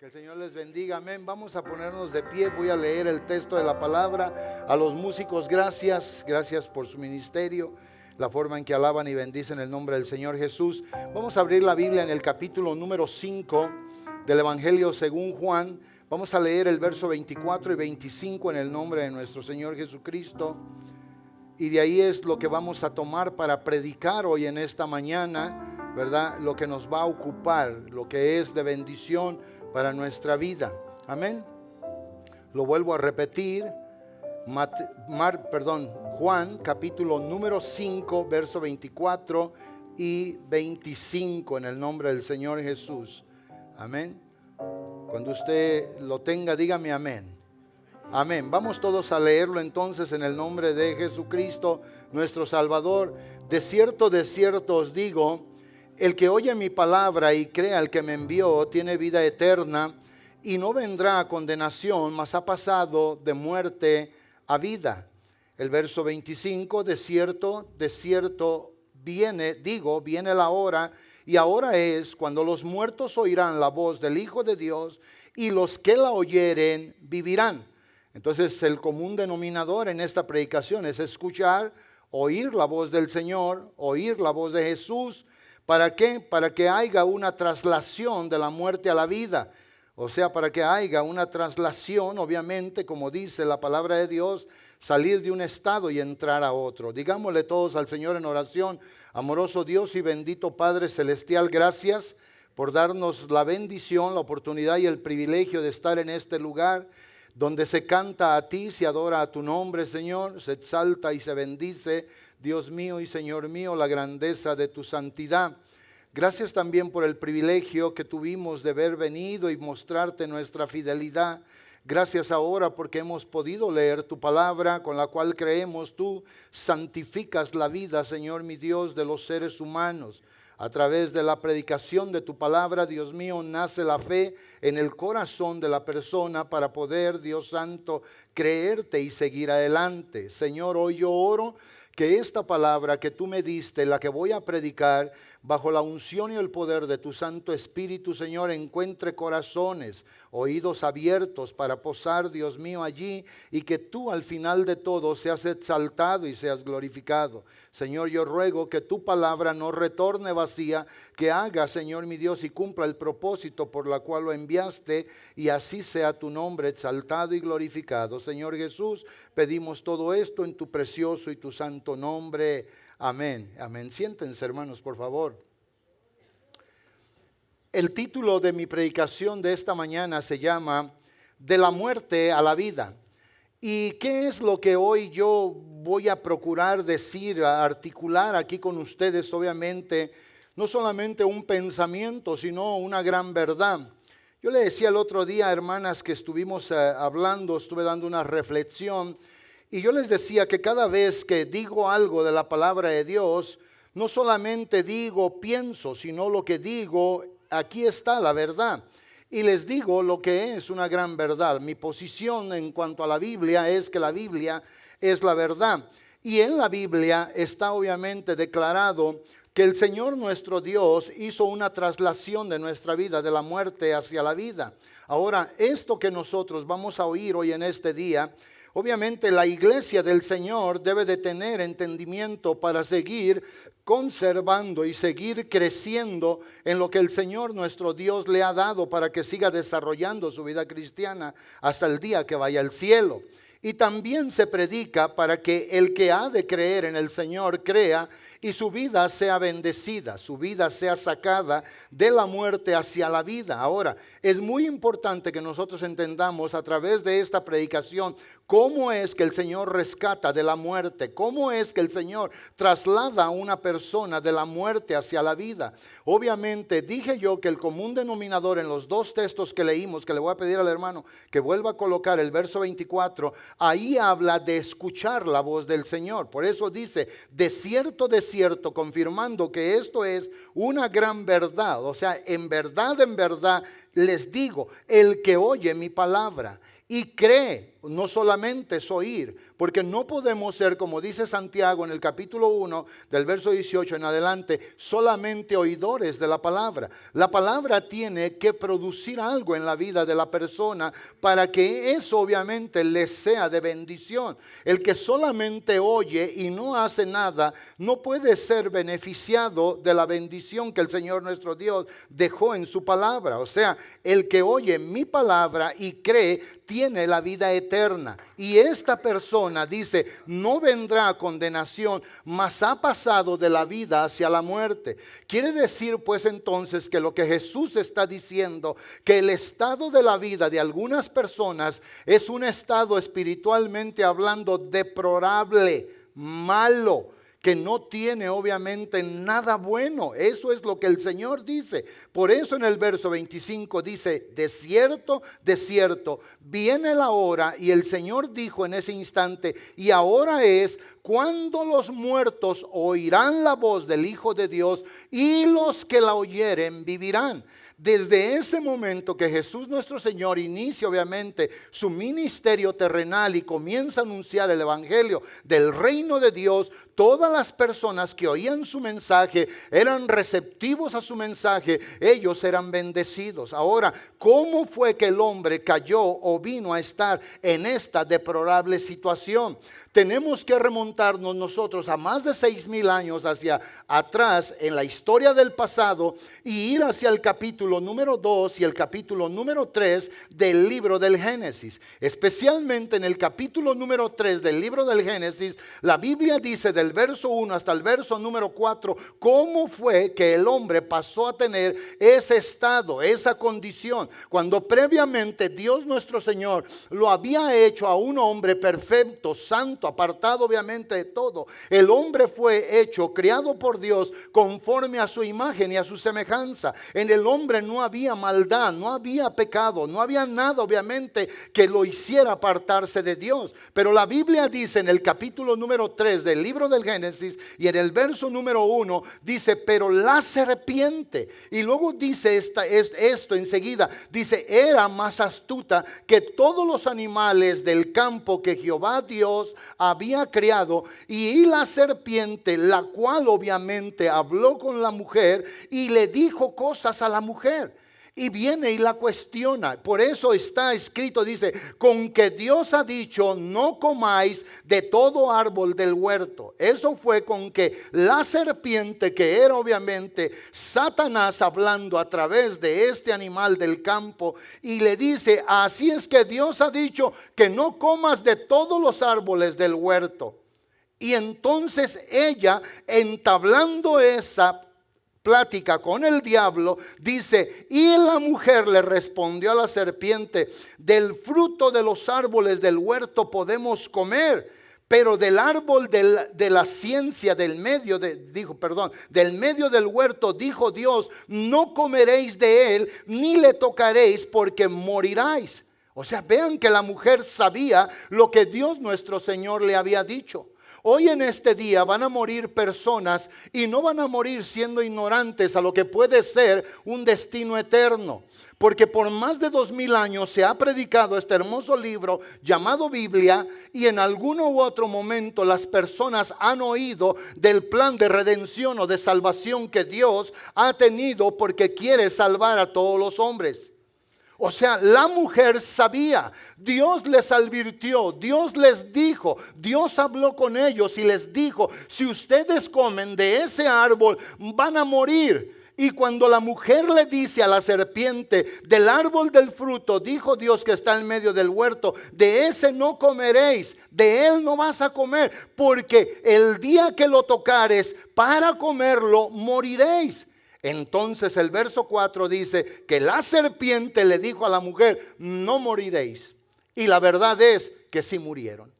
Que el Señor les bendiga, amén. Vamos a ponernos de pie, voy a leer el texto de la palabra. A los músicos, gracias por su ministerio, la forma en que alaban y bendicen el nombre del Señor Jesús. Vamos a abrir la Biblia en el capítulo número 5 del Evangelio según Juan. Vamos a leer el verso 24 y 25 en el nombre de nuestro Señor Jesucristo. Y de ahí es lo que vamos a tomar para predicar hoy en esta mañana, ¿verdad? Lo que nos va a ocupar, lo que es de bendición para nuestra vida. Amén. Lo vuelvo a repetir. Juan capítulo número 5, verso 24 y 25 en el nombre del Señor Jesús. Amén. Cuando usted lo tenga, dígame amén. Amén. Vamos todos a leerlo entonces en el nombre de Jesucristo, nuestro Salvador. De cierto os digo, el que oye mi palabra y crea al que me envió, tiene vida eterna y no vendrá a condenación, mas ha pasado de muerte a vida. El verso 25, de cierto viene la hora, y ahora es cuando los muertos oirán la voz del Hijo de Dios, y los que la oyeren vivirán. Entonces el común denominador en esta predicación es escuchar, oír la voz del Señor, oír la voz de Jesús. ¿Para qué? Para que haya una traslación de la muerte a la vida. O sea, para que haya una traslación, obviamente, como dice la palabra de Dios, salir de un estado y entrar a otro. Digámosle todos al Señor en oración: amoroso Dios y bendito Padre Celestial, gracias por darnos la bendición, la oportunidad y el privilegio de estar en este lugar donde se canta a ti, se adora a tu nombre, Señor, se exalta y se bendice, Dios mío y Señor mío, la grandeza de tu santidad. Gracias también por el privilegio que tuvimos de haber venido y mostrarte nuestra fidelidad. Gracias ahora porque hemos podido leer tu palabra, con la cual creemos tú santificas la vida, Señor mi Dios, de los seres humanos. A través de la predicación de tu palabra, Dios mío, nace la fe en el corazón de la persona para poder, Dios santo, creerte y seguir adelante. Señor, hoy yo oro que esta palabra que tú me diste, la que voy a predicar, bajo la unción y el poder de tu Santo Espíritu, Señor, encuentre corazones, oídos abiertos para posar, Dios mío, allí, y que tú al final de todo seas exaltado y seas glorificado. Señor, yo ruego que tu palabra no retorne vacía, que haga, Señor mi Dios, y cumpla el propósito por la cual lo enviaste, y así sea tu nombre exaltado y glorificado. Señor Jesús, pedimos todo esto en tu precioso y tu santo nombre. Amén, amén. Siéntense, hermanos, por favor. El título de mi predicación de esta mañana se llama De la muerte a la vida. ¿Y qué es lo que hoy yo voy a procurar decir, articular aquí con ustedes? Obviamente, no solamente un pensamiento, sino una gran verdad. Yo le decía el otro día, hermanas, que estuvimos hablando, estuve dando una reflexión, y yo les decía que cada vez que digo algo de la palabra de Dios, no solamente digo, pienso, sino lo que digo, aquí está la verdad. Y les digo lo que es una gran verdad. Mi posición en cuanto a la Biblia es que la Biblia es la verdad. Y en la Biblia está obviamente declarado que el Señor nuestro Dios hizo una traslación de nuestra vida, de la muerte hacia la vida. Ahora, esto que nosotros vamos a oír hoy en este día, obviamente la iglesia del Señor debe de tener entendimiento para seguir conservando y seguir creciendo en lo que el Señor nuestro Dios le ha dado para que siga desarrollando su vida cristiana hasta el día que vaya al cielo. Y también se predica para que el que ha de creer en el Señor crea y su vida sea bendecida, su vida sea sacada de la muerte hacia la vida. Ahora, es muy importante que nosotros entendamos a través de esta predicación cómo es que el Señor rescata de la muerte, cómo es que el Señor traslada a una persona de la muerte hacia la vida. Obviamente, dije yo que el común denominador en los dos textos que leímos, que le voy a pedir al hermano que vuelva a colocar el verso 24, ahí habla de escuchar la voz del Señor. Por eso dice, de cierto, confirmando que esto es una gran verdad. O sea, en verdad, les digo, el que oye mi palabra y cree. No solamente es oír, porque no podemos ser, como dice Santiago en el capítulo 1, del verso 18 en adelante, solamente oidores de la palabra. La palabra tiene que producir algo en la vida de la persona para que eso obviamente le sea de bendición. El que solamente oye y no hace nada, no puede ser beneficiado de la bendición que el Señor nuestro Dios dejó en su palabra. O sea, el que oye mi palabra y cree, tiene la vida eterna. Y esta persona dice, no vendrá a condenación, mas ha pasado de la vida hacia la muerte. Quiere decir pues entonces que lo que Jesús está diciendo, que el estado de la vida de algunas personas es un estado espiritualmente hablando deplorable, malo, que no tiene obviamente nada bueno. Eso es lo que el Señor dice. Por eso en el verso 25 dice, de cierto, viene la hora, y el Señor dijo en ese instante, y ahora es cuando los muertos oirán la voz del Hijo de Dios, y los que la oyeren vivirán. Desde ese momento que Jesús nuestro Señor inicia obviamente su ministerio terrenal y comienza a anunciar el evangelio del reino de Dios, todas las personas que oían su mensaje eran receptivos a su mensaje, ellos eran bendecidos. Ahora, ¿cómo fue que el hombre cayó o vino a estar en esta deplorable situación? Tenemos que remontarnos nosotros a más de 6,000 años hacia atrás en la historia del pasado y ir hacia el capítulo número 2 y el capítulo número 3 del libro del Génesis. Especialmente en el capítulo número 3 del libro del Génesis, la Biblia dice del verso 1 hasta el verso número 4, cómo fue que el hombre pasó a tener ese estado, esa condición, cuando previamente Dios nuestro Señor lo había hecho a un hombre perfecto, santo, apartado obviamente de todo. El hombre fue hecho, criado por Dios conforme a su imagen y a su semejanza. En el hombre no había maldad, no había pecado, no había nada obviamente que lo hiciera apartarse de Dios. Pero la Biblia dice en el capítulo número 3 del libro del Génesis y en el verso número 1 dice, pero la serpiente, y luego dice esto enseguida, dice, era más astuta que todos los animales del campo que Jehová Dios había creado, y la serpiente, la cual obviamente habló con la mujer y le dijo cosas a la mujer. Y viene y la cuestiona. Por eso está escrito, dice, con que Dios ha dicho, no comáis de todo árbol del huerto. Eso fue con que la serpiente, que era obviamente Satanás hablando a través de este animal del campo, y le dice, así es que Dios ha dicho que no comas de todos los árboles del huerto. Y entonces ella, entablando esa plática con el diablo, dice, y la mujer le respondió a la serpiente, del fruto de los árboles del huerto podemos comer, pero del árbol de la ciencia del medio del huerto, dijo Dios, no comeréis de él, ni le tocaréis, porque moriráis. O sea, vean que la mujer sabía lo que Dios nuestro Señor le había dicho. Hoy en este día van a morir personas y no van a morir siendo ignorantes a lo que puede ser un destino eterno. Porque por más de 2000 años se ha predicado este hermoso libro llamado Biblia, y en alguno u otro momento las personas han oído del plan de redención o de salvación que Dios ha tenido porque quiere salvar a todos los hombres. O sea, la mujer sabía, Dios les advirtió, Dios les dijo, Dios habló con ellos y les dijo, si ustedes comen de ese árbol van a morir. Y cuando la mujer le dice a la serpiente, del árbol del fruto, dijo Dios que está en medio del huerto, de ese no comeréis, de él no vas a comer, porque el día que lo tocares para comerlo moriréis. Entonces el verso 4 dice que la serpiente le dijo a la mujer, no moriréis. Y la verdad es que sí murieron.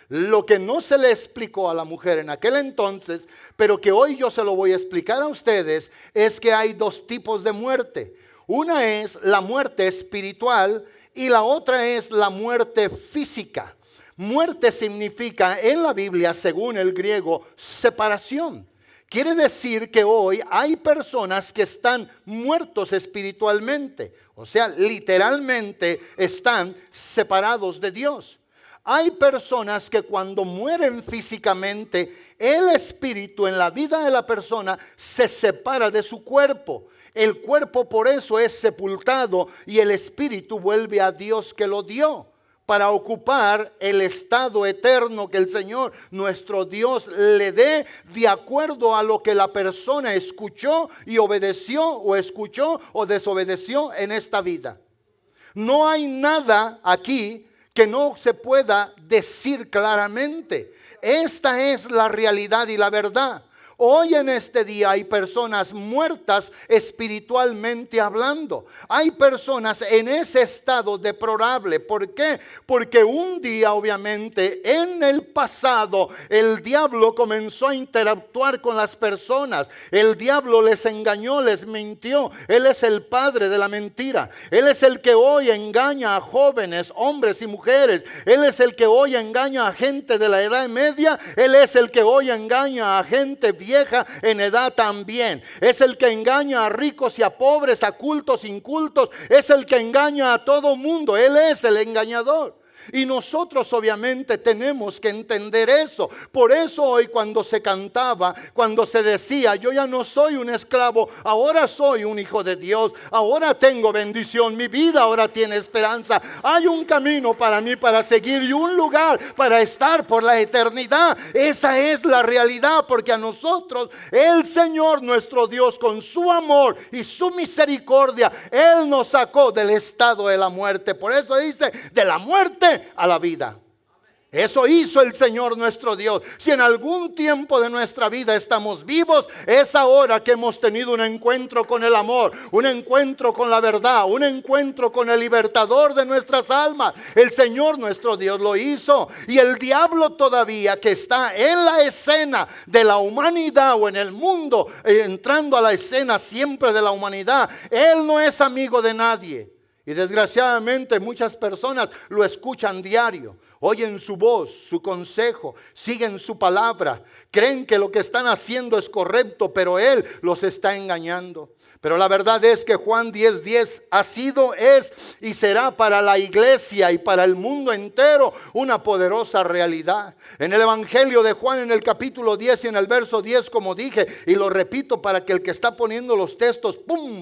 Lo que no se le explicó a la mujer en aquel entonces, pero que hoy yo se lo voy a explicar a ustedes, es que hay dos tipos de muerte. Una es la muerte espiritual y la otra es la muerte física. Muerte significa en la Biblia, según el griego, separación. Quiere decir que hoy hay personas que están muertos espiritualmente, o sea, literalmente están separados de Dios. Hay personas que cuando mueren físicamente, el espíritu en la vida de la persona se separa de su cuerpo. El cuerpo por eso es sepultado y el espíritu vuelve a Dios que lo dio, para ocupar el estado eterno que el Señor nuestro Dios le dé de acuerdo a lo que la persona escuchó y obedeció, o escuchó o desobedeció en esta vida. No hay nada aquí que no se pueda decir claramente. Esta es la realidad y la verdad. Hoy en este día hay personas muertas espiritualmente hablando. Hay personas en ese estado deplorable. ¿Por qué? Porque un día, obviamente, en el pasado, el diablo comenzó a interactuar con las personas. El diablo les engañó, les mintió. Él es el padre de la mentira. Él es el que hoy engaña a jóvenes, hombres y mujeres. Él es el que hoy engaña a gente de la edad media. Él es el que hoy engaña a gente vieja en edad también. Es el que engaña a ricos y a pobres, a cultos, incultos. Es el que engaña a todo mundo. Él es el engañador. Y nosotros obviamente tenemos que entender eso. Por eso hoy cuando se cantaba, cuando se decía, yo ya no soy un esclavo, ahora soy un hijo de Dios, ahora tengo bendición, mi vida ahora tiene esperanza. Hay un camino para mí para seguir y un lugar para estar por la eternidad. Esa es la realidad, porque a nosotros el Señor nuestro Dios, con su amor y su misericordia, Él nos sacó del estado de la muerte. Por eso dice, de la muerte a la vida. Eso hizo el Señor nuestro Dios. Si en algún tiempo de nuestra vida estamos vivos, es ahora que hemos tenido un encuentro con el amor, un encuentro con la verdad, un encuentro con el libertador de nuestras almas. El Señor nuestro Dios lo hizo. Y el diablo todavía, que está en la escena de la humanidad o en el mundo, entrando a la escena siempre de la humanidad, él no es amigo de nadie. Y desgraciadamente muchas personas lo escuchan diario, oyen su voz, su consejo, siguen su palabra, creen que lo que están haciendo es correcto, pero él los está engañando. Pero la verdad es que Juan 10:10 ha sido, es y será para la iglesia y para el mundo entero una poderosa realidad. En el Evangelio de Juan, en el capítulo 10 y en el verso 10, como dije, y lo repito para que el que está poniendo los textos,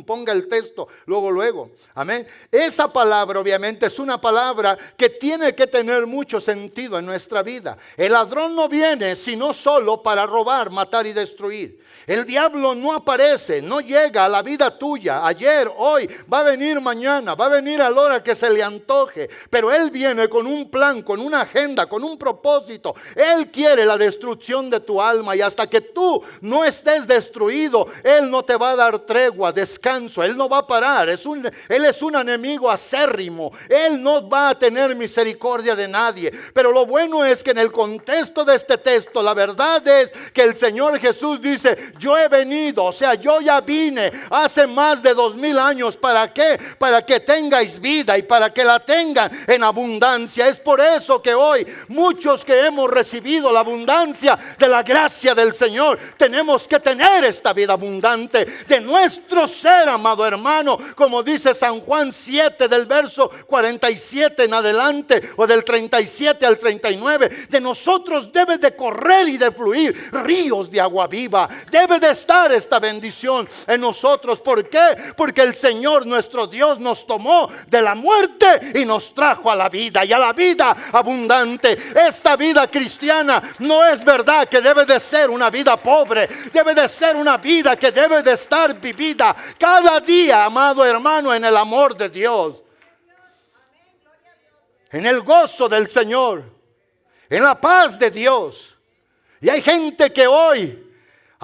ponga el texto luego. Amén. Esa palabra obviamente es una palabra que tiene que tener mucho sentido en nuestra vida. El ladrón no viene sino solo para robar, matar y destruir. El diablo no aparece, no llega a la vida tuya ayer, hoy, va a venir mañana, va a venir a la hora que se le antoje, pero él viene con un plan, con una agenda, con un propósito. Él quiere la destrucción de tu alma, y hasta que tú no estés destruido, él no te va a dar tregua, descanso, él no va a parar. Él es un enemigo acérrimo, él no va a tener misericordia de nadie. Pero lo bueno es que en el contexto de este texto, la verdad es que el Señor Jesús dice, yo he venido, o sea, yo ya vine hace más de 2000 años. ¿Para qué? Para que tengáis vida y para que la tengan en abundancia. Es por eso que hoy muchos que hemos recibido la abundancia de la gracia del Señor, tenemos que tener esta vida abundante de nuestro ser, amado hermano, como dice San Juan 7 del verso 47 en adelante, o del 37 al 39, de nosotros debe de correr y de fluir ríos de agua viva. Debe de estar esta bendición en nosotros. ¿Por qué? Porque el Señor nuestro Dios nos tomó de la muerte y nos trajo a la vida, y a la vida abundante. Esta vida cristiana no es verdad que debe de ser una vida pobre, debe de ser una vida que debe de estar vivida cada día, amado hermano, en el amor de Dios, en el gozo del Señor, en la paz de Dios. Y hay gente que hoy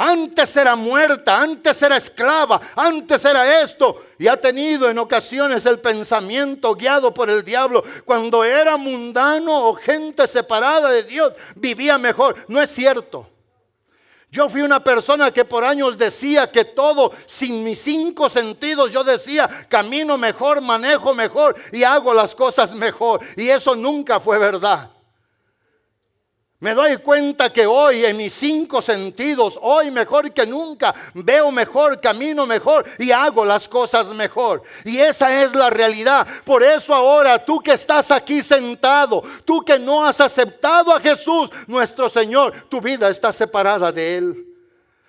antes era muerta, antes era esclava, antes era esto, y ha tenido en ocasiones el pensamiento guiado por el diablo. Cuando era mundano o gente separada de Dios, vivía mejor. No es cierto. Yo fui una persona que por años decía que todo, sin mis 5 sentidos, yo decía, camino mejor, manejo mejor y hago las cosas mejor. Y eso nunca fue verdad. Me doy cuenta que hoy en mis 5 sentidos, hoy mejor que nunca, veo mejor, camino mejor y hago las cosas mejor. Y esa es la realidad. Por eso ahora tú que estás aquí sentado, tú que no has aceptado a Jesús, nuestro Señor, tu vida está separada de Él.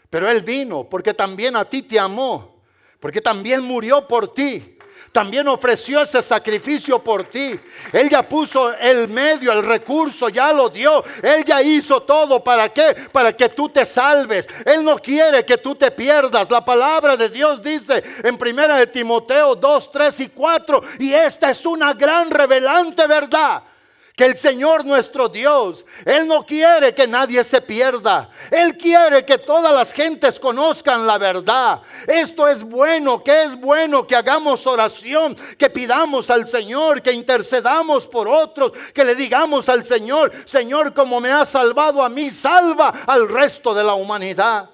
Pero Él vino porque también a ti te amó, porque también murió por ti. También ofreció ese sacrificio por ti. Él ya puso el medio, el recurso, ya lo dio. Él ya hizo todo. ¿Para qué? Para que tú te salves. Él no quiere que tú te pierdas. La palabra de Dios dice en 1 de Timoteo 2, 3 y 4. Y esta es una gran revelante verdad. Que el Señor nuestro Dios, Él no quiere que nadie se pierda. Él quiere que todas las gentes conozcan la verdad. Esto es bueno, que es bueno que hagamos oración, que pidamos al Señor, que intercedamos por otros, que le digamos al Señor, Señor, como me has salvado a mí, salva al resto de la humanidad.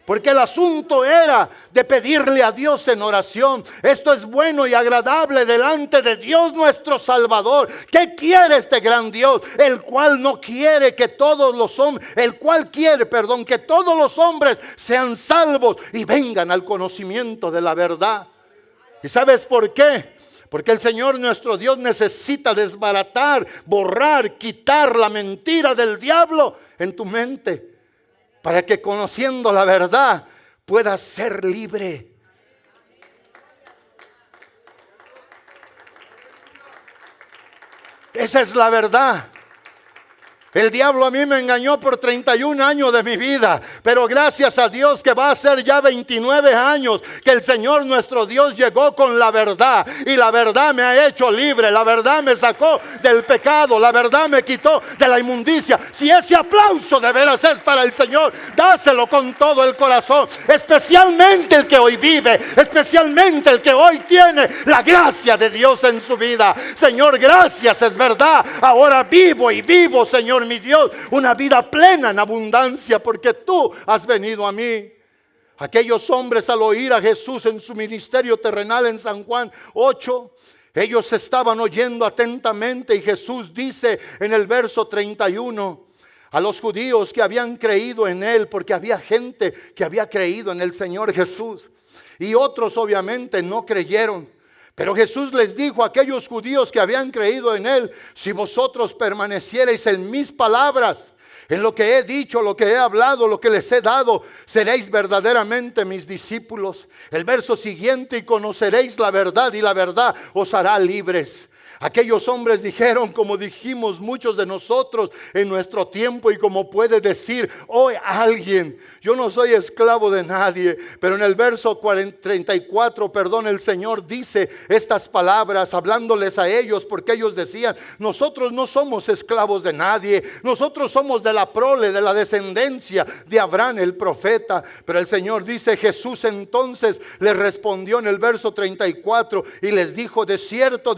Porque el asunto era de pedirle a Dios en oración. Esto es bueno y agradable delante de Dios nuestro Salvador. ¿Qué quiere este gran Dios? El cual no quiere que todos los hombres, que todos los hombres sean salvos y vengan al conocimiento de la verdad. ¿Y sabes por qué? Porque el Señor nuestro Dios necesita desbaratar, borrar, quitar la mentira del diablo en tu mente. Para que conociendo la verdad puedas ser libre. Esa es la verdad. El diablo a mí me engañó por 31 años de mi vida, pero gracias a Dios que va a ser ya 29 años que el Señor nuestro Dios llegó con la verdad, y la verdad me ha hecho libre, la verdad me sacó del pecado, la verdad me quitó de la inmundicia. Si ese aplauso de veras es para el Señor, dáselo con todo el corazón, especialmente el que hoy vive, especialmente el que hoy tiene la gracia de Dios en su vida. Señor, gracias, es verdad, ahora vivo, Señor mi Dios, una vida plena en abundancia, porque tú has venido a mí. Aquellos hombres, al oír a Jesús en su ministerio terrenal en San Juan 8, ellos estaban oyendo atentamente, y Jesús dice en el verso 31, a los judíos que habían creído en Él, porque había gente que había creído en el Señor Jesús, y otros obviamente no creyeron. Pero Jesús les dijo a aquellos judíos que habían creído en Él: si vosotros permaneciereis en mis palabras, en lo que he dicho, lo que he hablado, lo que les he dado, seréis verdaderamente mis discípulos. El verso siguiente: y conoceréis la verdad, y la verdad os hará libres. Aquellos hombres dijeron, como dijimos muchos de nosotros en nuestro tiempo, y como puede decir hoy alguien: yo no soy esclavo de nadie. Pero en el verso 34, el Señor dice estas palabras hablándoles a ellos, porque ellos decían: nosotros no somos esclavos de nadie, nosotros somos de la prole, de la descendencia de Abraham el profeta. Pero el Señor dice: Jesús entonces les respondió en el verso 34 y les dijo: de cierto,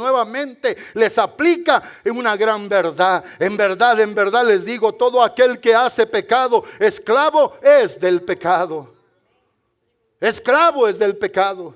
nuevamente les aplica una gran verdad. En verdad les digo, todo aquel que hace pecado, esclavo es del pecado. Esclavo es del pecado.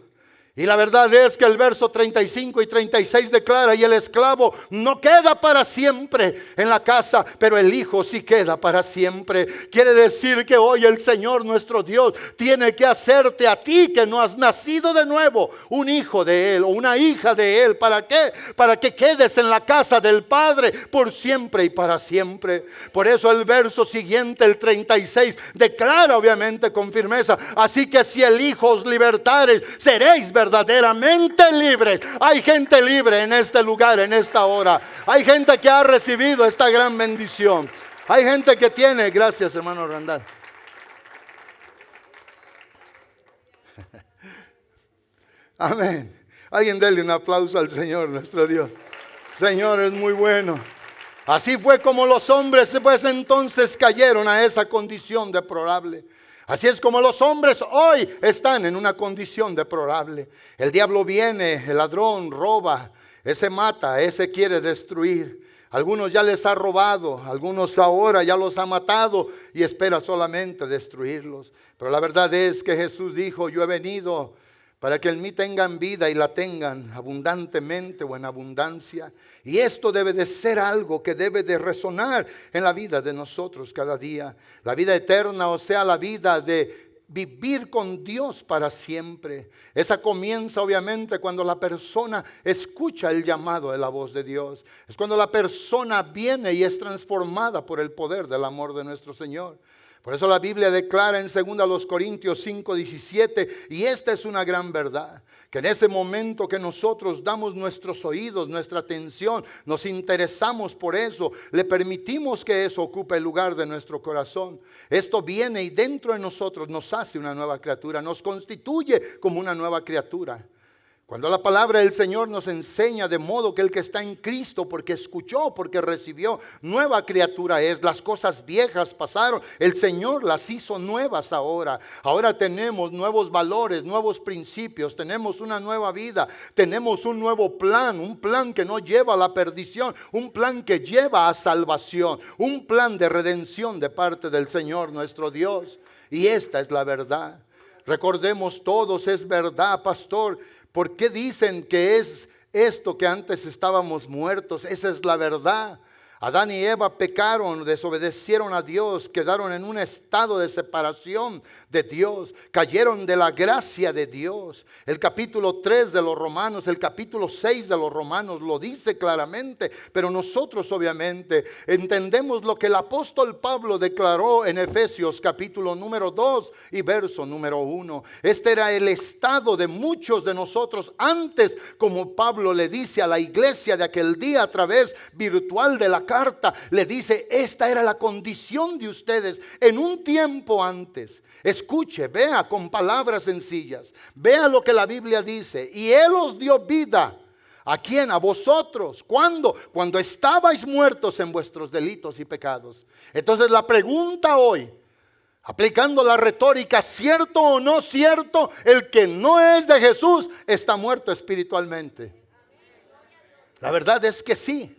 Y la verdad es que el verso 35 y 36 declara: y el esclavo no queda para siempre en la casa, pero el hijo sí queda para siempre. Quiere decir que hoy el Señor nuestro Dios tiene que hacerte a ti, que no has nacido de nuevo, un hijo de Él o una hija de Él. ¿Para qué? Para que quedes en la casa del Padre por siempre y para siempre. Por eso el verso siguiente, el 36, declara obviamente con firmeza: así que si el Hijo os libertares, seréis verdaderamente libres. Hay gente libre en este lugar, en esta hora. Hay gente que ha recibido esta gran bendición. Hay gente que tiene, gracias hermano Randall. Amén. Alguien dele un aplauso al Señor nuestro Dios. Señor es muy bueno. Así fue como los hombres pues entonces cayeron a esa condición deplorable. Así es como los hombres hoy están en una condición deplorable. El diablo viene, el ladrón roba, ese mata, ese quiere destruir. Algunos ya les ha robado, algunos ahora ya los ha matado y espera solamente destruirlos. Pero la verdad es que Jesús dijo: yo he venido para que en mí tengan vida y la tengan abundantemente o en abundancia. Y esto debe de ser algo que debe de resonar en la vida de nosotros cada día. La vida eterna, o sea, la vida de vivir con Dios para siempre. Esa comienza obviamente cuando la persona escucha el llamado de la voz de Dios. Es cuando la persona viene y es transformada por el poder del amor de nuestro Señor. Por eso la Biblia declara en 2 Corintios 5:17, y esta es una gran verdad, que en ese momento que nosotros damos nuestros oídos, nuestra atención, nos interesamos por eso, le permitimos que eso ocupe el lugar de nuestro corazón. Esto viene y dentro de nosotros nos hace una nueva criatura, nos constituye como una nueva criatura. Cuando la palabra del Señor nos enseña de modo que el que está en Cristo, porque escuchó, porque recibió, nueva criatura es. Las cosas viejas pasaron, el Señor las hizo nuevas ahora. Ahora tenemos nuevos valores, nuevos principios, tenemos una nueva vida, tenemos un nuevo plan, un plan que no lleva a la perdición, un plan que lleva a salvación, un plan de redención de parte del Señor nuestro Dios. Y esta es la verdad. Recordemos todos, es verdad, pastor. ¿Por qué dicen que es esto que antes estábamos muertos? Esa es la verdad. Adán y Eva pecaron, desobedecieron a Dios, quedaron en un estado de separación de Dios, cayeron de la gracia de Dios. El capítulo 3 de los Romanos, el capítulo 6 de los Romanos lo dice claramente, pero nosotros obviamente entendemos lo que el apóstol Pablo declaró en Efesios capítulo número 2 y verso número 1. Este era el estado de muchos de nosotros antes, como Pablo le dice a la iglesia de aquel día a través virtual de la carta, le dice, esta era la condición de ustedes en un tiempo antes. Escuche, vea con palabras sencillas, vea lo que la Biblia dice. Y Él os dio vida. ¿A quién? A vosotros. ¿Cuándo? Cuando estabais muertos en vuestros delitos y pecados. Entonces la pregunta hoy, aplicando la retórica, ¿cierto o no cierto? El que no es de Jesús está muerto espiritualmente. La verdad es que sí.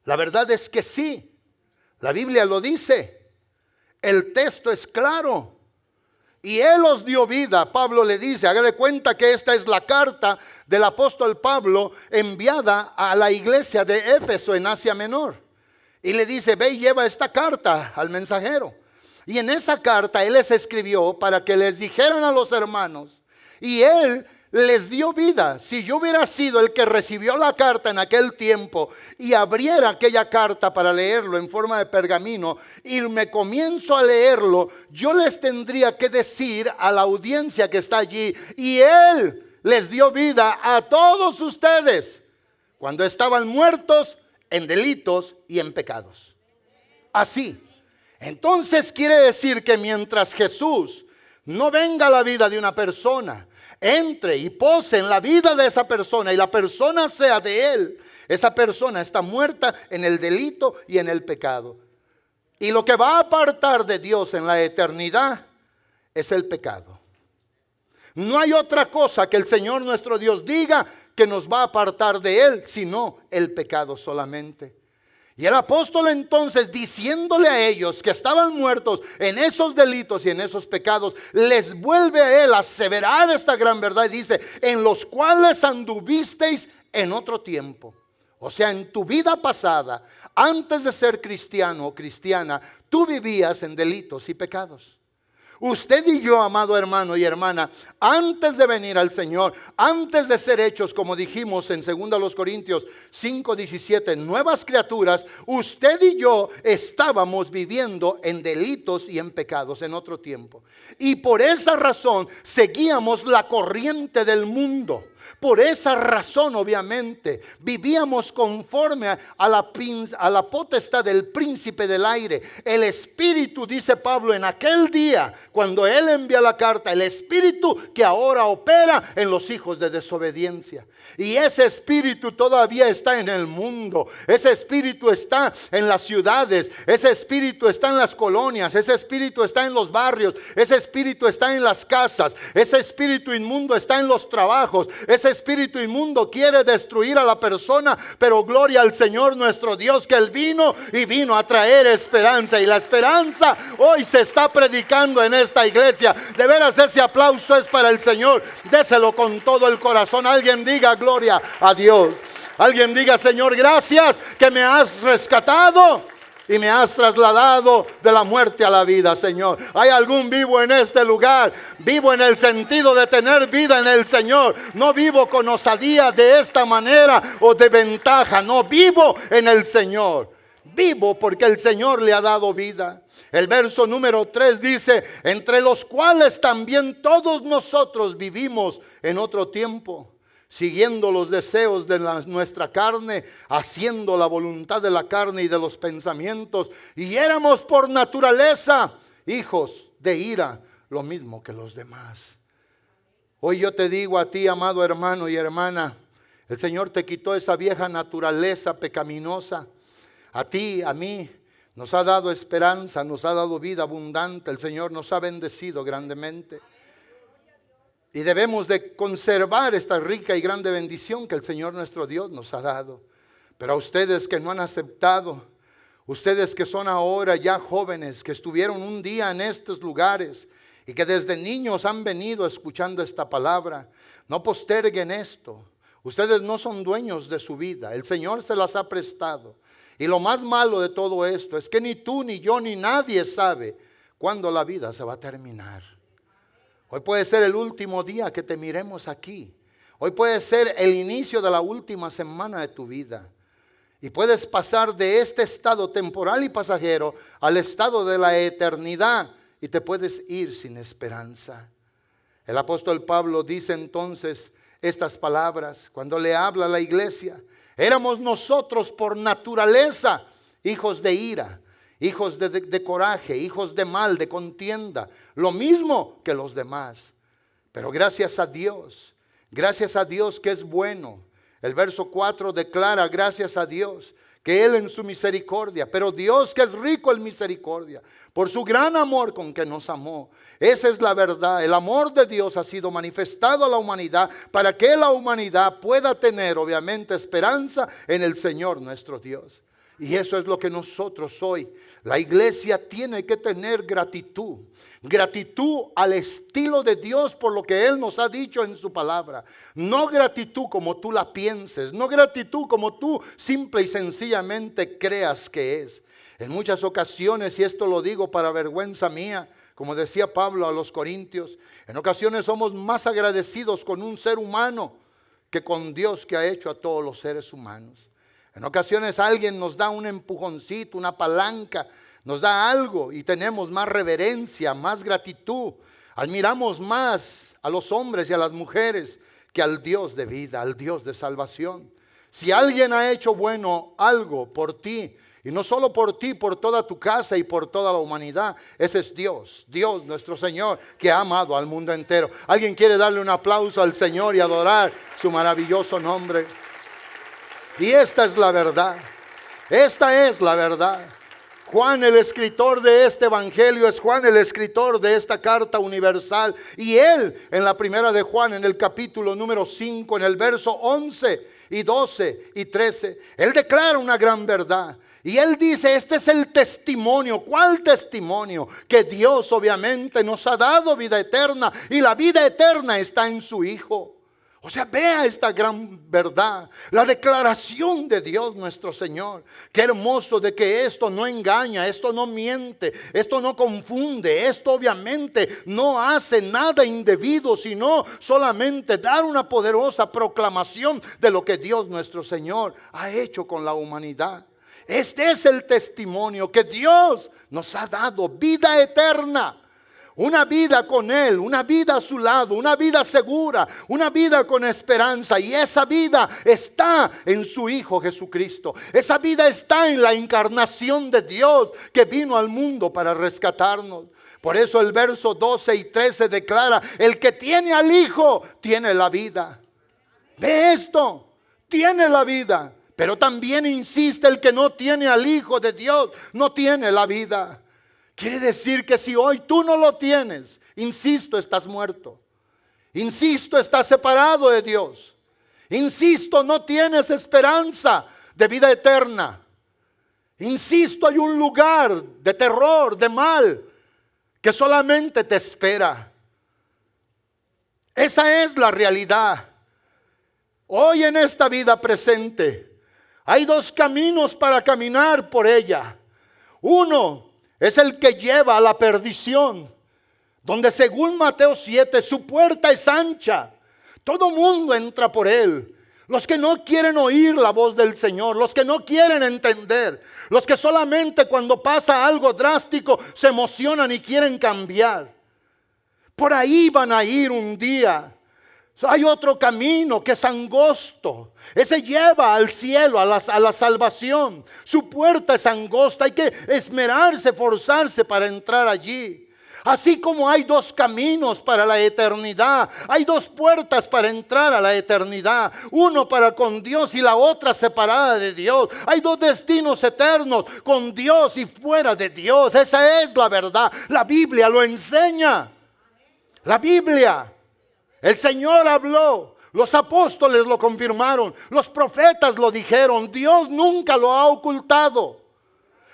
La verdad es que sí, la Biblia lo dice, el texto es claro. Y Él os dio vida, Pablo le dice, haga de cuenta que esta es la carta del apóstol Pablo enviada a la iglesia de Éfeso en Asia Menor. Y le dice, ve y lleva esta carta al mensajero. Y en esa carta Él les escribió para que les dijeran a los hermanos, y Él les dio vida. Si yo hubiera sido el que recibió la carta en aquel tiempo y abriera aquella carta para leerlo en forma de pergamino y me comienzo a leerlo, yo les tendría que decir a la audiencia que está allí, y Él les dio vida a todos ustedes cuando estaban muertos en delitos y en pecados. Así. Entonces quiere decir que mientras Jesús no venga a la vida de una persona, entre y pose en la vida de esa persona y la persona sea de Él, esa persona está muerta en el delito y en el pecado. Y lo que va a apartar de Dios en la eternidad es el pecado. No hay otra cosa que el Señor nuestro Dios diga que nos va a apartar de Él, sino el pecado solamente. Y el apóstol entonces, diciéndole a ellos que estaban muertos en esos delitos y en esos pecados, les vuelve a Él a aseverar esta gran verdad y dice, en los cuales anduvisteis en otro tiempo. O sea, en tu vida pasada, antes de ser cristiano o cristiana, tú vivías en delitos y pecados. Usted y yo, amado hermano y hermana, antes de venir al Señor, antes de ser hechos, como dijimos en 2 Corintios 5:17, nuevas criaturas, usted y yo estábamos viviendo en delitos y en pecados en otro tiempo. Y por esa razón seguíamos la corriente del mundo. Por esa razón, obviamente, vivíamos conforme a la potestad del príncipe del aire. El espíritu, dice Pablo, en aquel día, cuando él envía la carta, el espíritu que ahora opera en los hijos de desobediencia. Y ese espíritu todavía está en el mundo. Ese espíritu está en las ciudades. Ese espíritu está en las colonias. Ese espíritu está en los barrios. Ese espíritu está en las casas. Ese espíritu inmundo está en los trabajos. Ese espíritu inmundo quiere destruir a la persona, pero gloria al Señor nuestro Dios, que Él vino y vino a traer esperanza. Y la esperanza hoy se está predicando en esta iglesia. De veras, ese aplauso es para el Señor. Déselo con todo el corazón. Alguien diga gloria a Dios. Alguien diga: Señor, gracias que me has rescatado y me has trasladado de la muerte a la vida, Señor. ¿Hay algún vivo en este lugar? Vivo en el sentido de tener vida en el Señor. No vivo con osadía de esta manera o de ventaja. No, vivo en el Señor. Vivo porque el Señor le ha dado vida. El verso número 3 dice: entre los cuales también todos nosotros vivimos en otro tiempo, siguiendo los deseos de nuestra carne, haciendo la voluntad de la carne y de los pensamientos, y éramos por naturaleza hijos de ira, lo mismo que los demás. Hoy yo te digo a ti, amado hermano y hermana, el Señor te quitó esa vieja naturaleza pecaminosa. A ti, a mí, nos ha dado esperanza, nos ha dado vida abundante. El Señor nos ha bendecido grandemente. Y debemos de conservar esta rica y grande bendición que el Señor nuestro Dios nos ha dado. Pero a ustedes que no han aceptado, ustedes que son ahora ya jóvenes, que estuvieron un día en estos lugares y que desde niños han venido escuchando esta palabra, no posterguen esto. Ustedes no son dueños de su vida, el Señor se las ha prestado. Y lo más malo de todo esto es que ni tú, ni yo, ni nadie sabe cuándo la vida se va a terminar. Hoy puede ser el último día que te miremos aquí. Hoy puede ser el inicio de la última semana de tu vida. Y puedes pasar de este estado temporal y pasajero al estado de la eternidad. Y te puedes ir sin esperanza. El apóstol Pablo dice entonces estas palabras cuando le habla a la iglesia. Éramos nosotros por naturaleza hijos de ira, hijos de coraje, hijos de mal, de contienda, lo mismo que los demás. Pero gracias a Dios que es bueno. El verso 4 declara: gracias a Dios que Él en su misericordia, pero Dios que es rico en misericordia, por su gran amor con que nos amó. Esa es la verdad. El amor de Dios ha sido manifestado a la humanidad para que la humanidad pueda tener obviamente esperanza en el Señor nuestro Dios. Y eso es lo que nosotros hoy, la iglesia tiene que tener gratitud. Gratitud al estilo de Dios por lo que Él nos ha dicho en su palabra. No gratitud como tú la pienses, no gratitud como tú simple y sencillamente creas que es. En muchas ocasiones, y esto lo digo para vergüenza mía, como decía Pablo a los Corintios, en ocasiones somos más agradecidos con un ser humano que con Dios que ha hecho a todos los seres humanos. En ocasiones alguien nos da un empujoncito, una palanca, nos da algo y tenemos más reverencia, más gratitud. Admiramos más a los hombres y a las mujeres que al Dios de vida, al Dios de salvación. Si alguien ha hecho bueno algo por ti, y no solo por ti, por toda tu casa y por toda la humanidad, ese es Dios, Dios nuestro Señor, que ha amado al mundo entero. ¿Alguien quiere darle un aplauso al Señor y adorar su maravilloso nombre? Y esta es la verdad. Esta es la verdad. Juan, el escritor de este evangelio, es Juan, el escritor de esta carta universal. Y él, en la primera de Juan, en el capítulo número 5, en el verso 11 y 12 y 13, él declara una gran verdad. Y él dice: este es el testimonio. ¿Cuál testimonio? Que Dios obviamente nos ha dado vida eterna. Y la vida eterna está en su Hijo. O sea, vea esta gran verdad, la declaración de Dios nuestro Señor. Qué hermoso de que esto no engaña, esto no miente, esto no confunde, esto obviamente no hace nada indebido, sino solamente dar una poderosa proclamación de lo que Dios nuestro Señor ha hecho con la humanidad. Este es el testimonio que Dios nos ha dado, vida eterna. Una vida con Él, una vida a su lado, una vida segura, una vida con esperanza. Y esa vida está en su Hijo Jesucristo. Esa vida está en la encarnación de Dios que vino al mundo para rescatarnos. Por eso el verso 12 y 13 declara: el que tiene al Hijo tiene la vida. Ve esto, tiene la vida. Pero también insiste: el que no tiene al Hijo de Dios no tiene la vida. Quiere decir que si hoy tú no lo tienes, insisto, estás muerto. Insisto, estás separado de Dios. Insisto, no tienes esperanza de vida eterna. Insisto, hay un lugar de terror, de mal, que solamente te espera. Esa es la realidad. Hoy en esta vida presente hay dos caminos para caminar por ella. Uno es el que lleva a la perdición, donde según Mateo 7 su puerta es ancha. Todo mundo entra por él. Los que no quieren oír la voz del Señor, los que no quieren entender, los que solamente cuando pasa algo drástico se emocionan y quieren cambiar. Por ahí van a ir un día. Hay otro camino que es angosto. Ese lleva al cielo, a la salvación. Su puerta es angosta. Hay que esmerarse, forzarse para entrar allí. Así como hay dos caminos para la eternidad, hay dos puertas para entrar a la eternidad, uno para con Dios y la otra separada de Dios. Hay dos destinos eternos, con Dios y fuera de Dios. Esa es la verdad. La Biblia lo enseña. La Biblia. El Señor habló. Los apóstoles lo confirmaron. Los profetas lo dijeron. Dios nunca lo ha ocultado.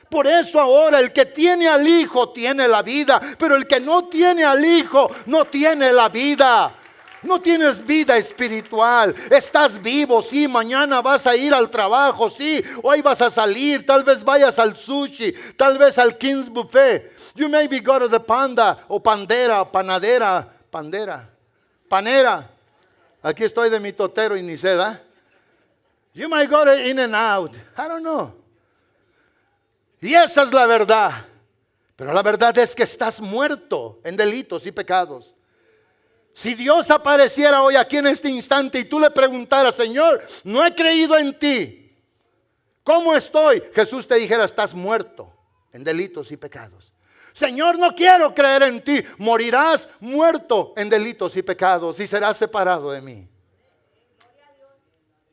Por eso ahora el que tiene al Hijo tiene la vida, pero el que no tiene al Hijo no tiene la vida. No tienes vida espiritual. Estás vivo, sí, mañana vas a ir al trabajo, sí, hoy vas a salir, tal vez vayas al sushi, tal vez al King's Buffet. You maybe go to the Panda o Panera. Aquí estoy de mi totero y ni sé, ¿da? You might go to In-N-Out. I don't know. Y esa es la verdad. Pero la verdad es que estás muerto en delitos y pecados. Si Dios apareciera hoy aquí en este instante y tú le preguntaras, Señor, no he creído en ti, ¿cómo estoy? Jesús te dijera, estás muerto en delitos y pecados. Señor, no quiero creer en ti. Morirás muerto en delitos y pecados y serás separado de mí.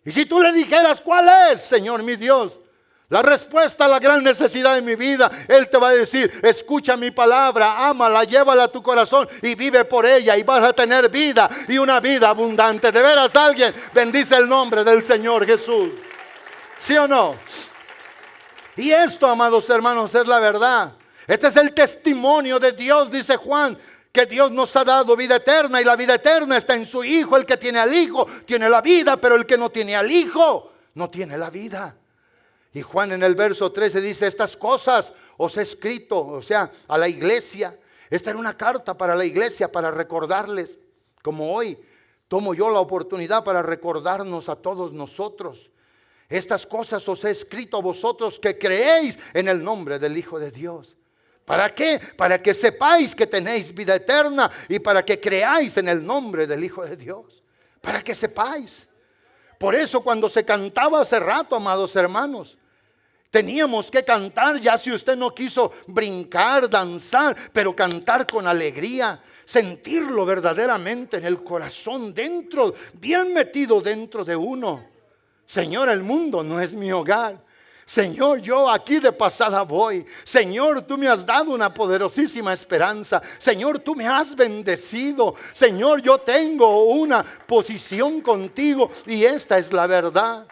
Y si tú le dijeras, ¿cuál es, Señor mi Dios? La respuesta a la gran necesidad de mi vida, Él te va a decir, escucha mi palabra, ámala, llévala a tu corazón y vive por ella y vas a tener vida y una vida abundante. De veras alguien bendice el nombre del Señor Jesús. ¿Sí o no? Y esto, amados hermanos, es la verdad. Este es el testimonio de Dios, dice Juan, que Dios nos ha dado vida eterna y la vida eterna está en su Hijo. El que tiene al Hijo tiene la vida, pero el que no tiene al Hijo no tiene la vida. Y Juan en el verso 13 dice, estas cosas os he escrito, o sea, a la iglesia. Esta era una carta para la iglesia, para recordarles, como hoy tomo yo la oportunidad para recordarnos a todos nosotros. Estas cosas os he escrito a vosotros que creéis en el nombre del Hijo de Dios. ¿Para qué? Para que sepáis que tenéis vida eterna y para que creáis en el nombre del Hijo de Dios. Para que sepáis. Por eso cuando se cantaba hace rato, amados hermanos, teníamos que cantar, ya si usted no quiso brincar, danzar, pero cantar con alegría, sentirlo verdaderamente en el corazón, dentro, bien metido dentro de uno. Señor, el mundo no es mi hogar. Señor, yo aquí de pasada voy. Señor, tú me has dado una poderosísima esperanza. Señor, tú me has bendecido. Señor, yo tengo una posición contigo y esta es la verdad.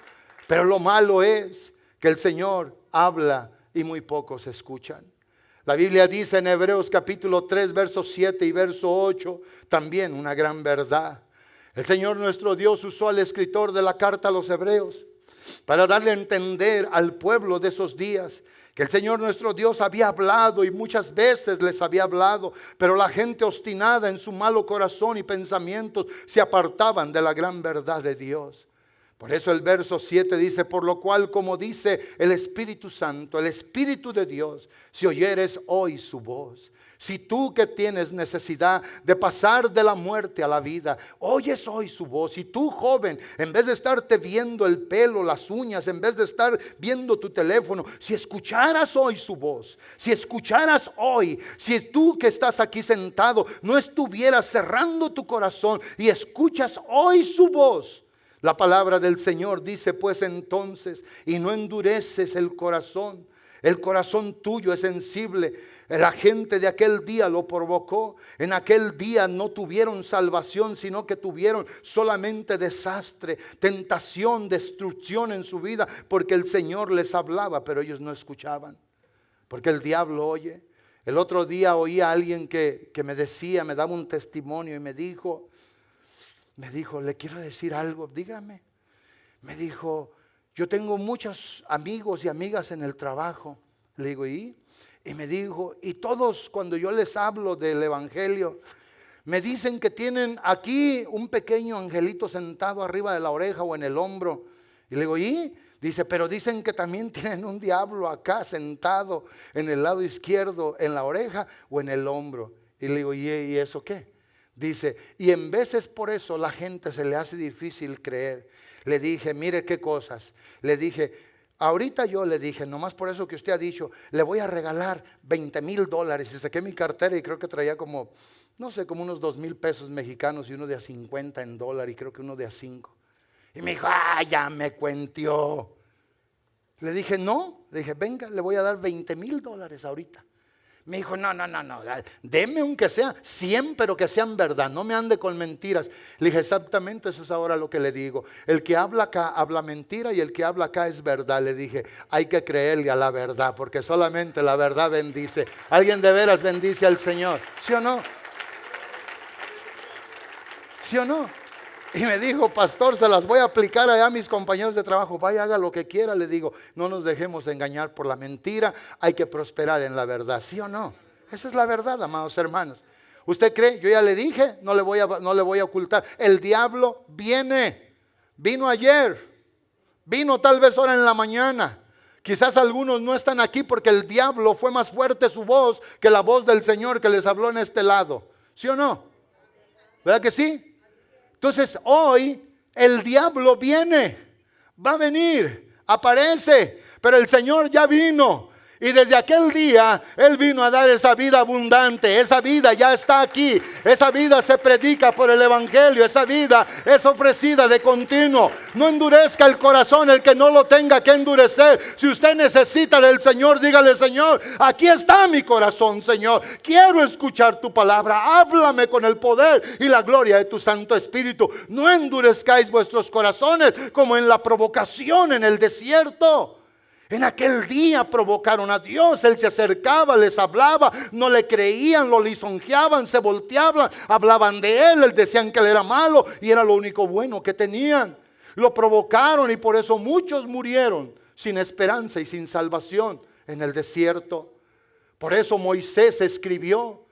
Pero lo malo es que el Señor habla y muy pocos escuchan. La Biblia dice en Hebreos capítulo 3, versos 7 y verso 8, también una gran verdad. El Señor nuestro Dios usó al escritor de la carta a los Hebreos para darle a entender al pueblo de esos días que el Señor nuestro Dios había hablado y muchas veces les había hablado, pero la gente obstinada en su malo corazón y pensamientos se apartaban de la gran verdad de Dios. Por eso el verso 7 dice, por lo cual, como dice el Espíritu Santo, el Espíritu de Dios, si oyeres hoy su voz. Si tú que tienes necesidad de pasar de la muerte a la vida, oyes hoy su voz. Si tú, joven, en vez de estarte viendo el pelo, las uñas, en vez de estar viendo tu teléfono, si escucharas hoy su voz, si escucharas hoy, si tú que estás aquí sentado no estuvieras cerrando tu corazón y escuchas hoy su voz. La palabra del Señor dice, pues entonces, y no endureces el corazón. El corazón tuyo es sensible. La gente de aquel día lo provocó. En aquel día no tuvieron salvación, sino que tuvieron solamente desastre, tentación, destrucción en su vida, porque el Señor les hablaba, pero ellos no escuchaban, porque el diablo oye. El otro día oí a alguien que me decía, me daba un testimonio y me dijo, le quiero decir algo, dígame. Me dijo, yo tengo muchos amigos y amigas en el trabajo. Le digo, ¿y? Y me dijo, y todos cuando yo les hablo del evangelio, me dicen que tienen aquí un pequeño angelito sentado arriba de la oreja o en el hombro. Y le digo, ¿y? Dice, pero dicen que también tienen un diablo acá sentado en el lado izquierdo, en la oreja o en el hombro. Y le digo, ¿y eso qué? Dice, y en veces por eso la gente se le hace difícil creer. Le dije, mire qué cosas. Le dije, ahorita yo le dije, nomás por eso que usted ha dicho, le voy a regalar $20,000. Y saqué mi cartera y creo que traía como, no sé, como unos 2,000 pesos mexicanos y uno de a 50 en dólar y creo que uno de a 5. Y me dijo, ya me cuentió. Le dije, no, le dije, venga, le voy a dar $20,000 ahorita. Me dijo, no, deme aunque sea 100, pero que sean verdad, no me ande con mentiras. Le dije, exactamente eso es ahora lo que le digo. El que habla acá habla mentira y el que habla acá es verdad. Le dije, hay que creerle a la verdad, porque solamente la verdad bendice. ¿Alguien de veras bendice al Señor? ¿Sí o no? ¿Sí o no? Y me dijo, pastor, se las voy a aplicar allá a mis compañeros de trabajo. Vaya, haga lo que quiera. Le digo, no nos dejemos engañar por la mentira. Hay que prosperar en la verdad. ¿Sí o no? Esa es la verdad, amados hermanos. ¿Usted cree? Yo ya le dije, no le voy a ocultar. El diablo vino ayer, vino tal vez ahora en la mañana. Quizás algunos no están aquí porque el diablo fue más fuerte su voz que la voz del Señor que les habló en este lado. ¿Sí o no? ¿Verdad que sí? Entonces hoy el diablo va a venir, aparece, pero el Señor ya vino. Y desde aquel día Él vino a dar esa vida abundante. Esa vida ya está aquí. Esa vida se predica por el evangelio. Esa vida es ofrecida de continuo. No endurezca el corazón el que no lo tenga que endurecer. Si usted necesita del Señor, dígale, Señor, aquí está mi corazón, Señor. Quiero escuchar tu palabra. Háblame con el poder y la gloria de tu Santo Espíritu. No endurezcáis vuestros corazones como en la provocación en el desierto. En aquel día provocaron a Dios. Él se acercaba, les hablaba, no le creían, lo lisonjeaban, se volteaban, hablaban de él decían que él era malo y era lo único bueno que tenían. Lo provocaron y por eso muchos murieron sin esperanza y sin salvación en el desierto. Por eso Moisés escribió,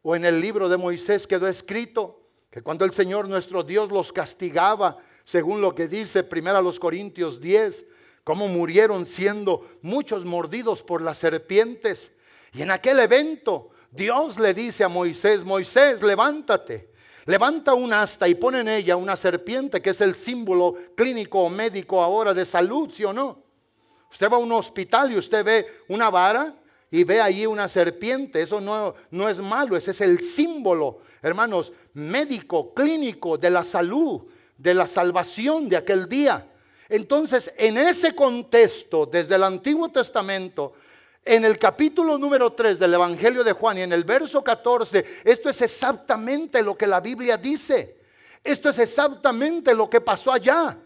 o en el libro de Moisés quedó escrito, que cuando el Señor nuestro Dios los castigaba, según lo que dice 1 Corintios 10, cómo murieron siendo muchos mordidos por las serpientes. Y en aquel evento Dios le dice a Moisés, Moisés, levántate, levanta una asta y pon en ella una serpiente, que es el símbolo clínico o médico ahora de salud, ¿sí o no? Usted va a un hospital y usted ve una vara y ve allí una serpiente. Eso no es malo, ese es el símbolo, hermanos, médico, clínico de la salud, de la salvación de aquel día. Entonces, en ese contexto, desde el Antiguo Testamento, en el capítulo número 3 del Evangelio de Juan y en el verso 14, esto es exactamente lo que la Biblia dice. Esto es exactamente lo que pasó allá.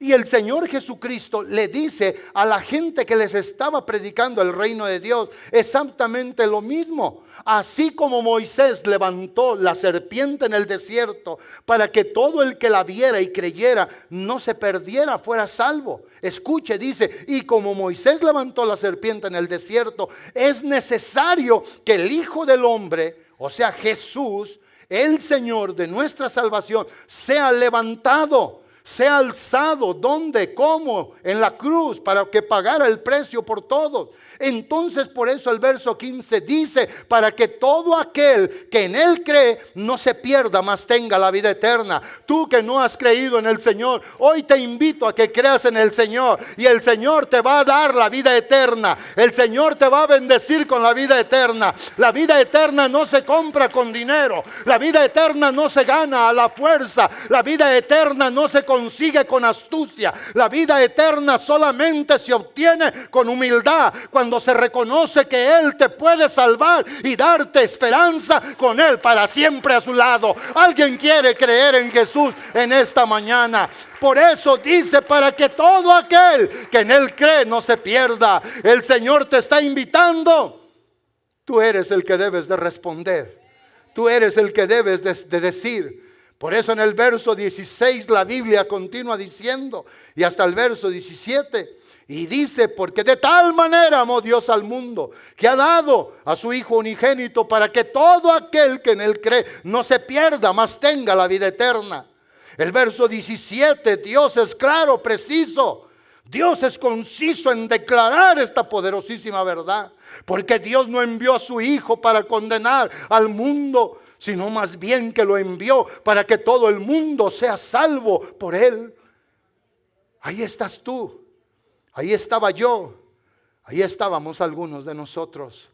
Y el Señor Jesucristo le dice a la gente que les estaba predicando el reino de Dios exactamente lo mismo. Así como Moisés levantó la serpiente en el desierto para que todo el que la viera y creyera no se perdiera, fuera salvo. Escuche, dice, y como Moisés levantó la serpiente en el desierto, es necesario que el Hijo del Hombre, o sea Jesús, el Señor de nuestra salvación, sea levantado, sea alzado. ¿Dónde? ¿Cómo? En la cruz, para que pagara el precio por todos. Entonces por eso el verso 15 dice, para que todo aquel que en él cree no se pierda, mas tenga la vida eterna. Tú que no has creído en el Señor, hoy te invito a que creas en el Señor, y el Señor te va a dar la vida eterna. El Señor te va a bendecir con la vida eterna. La vida eterna no se compra con dinero. La vida eterna no se gana a la fuerza. La vida eterna no se consigue con astucia. La vida eterna solamente se obtiene con humildad, cuando se reconoce que Él te puede salvar y darte esperanza con Él para siempre a su lado. Alguien quiere creer en Jesús en esta mañana. Por eso dice, para que todo aquel que en Él cree no se pierda. El Señor te está invitando. Tú eres el que debes de responder. Tú eres el que debes de decir. Por eso en el verso 16 la Biblia continúa diciendo, y hasta el verso 17, y dice, porque de tal manera amó Dios al mundo, que ha dado a su Hijo unigénito, para que todo aquel que en Él cree no se pierda, mas tenga la vida eterna. El verso 17, Dios es claro, preciso. Dios es conciso en declarar esta poderosísima verdad, porque Dios no envió a su Hijo para condenar al mundo, sino más bien que lo envió para que todo el mundo sea salvo por Él. Ahí estás tú, ahí estaba yo, ahí estábamos algunos de nosotros,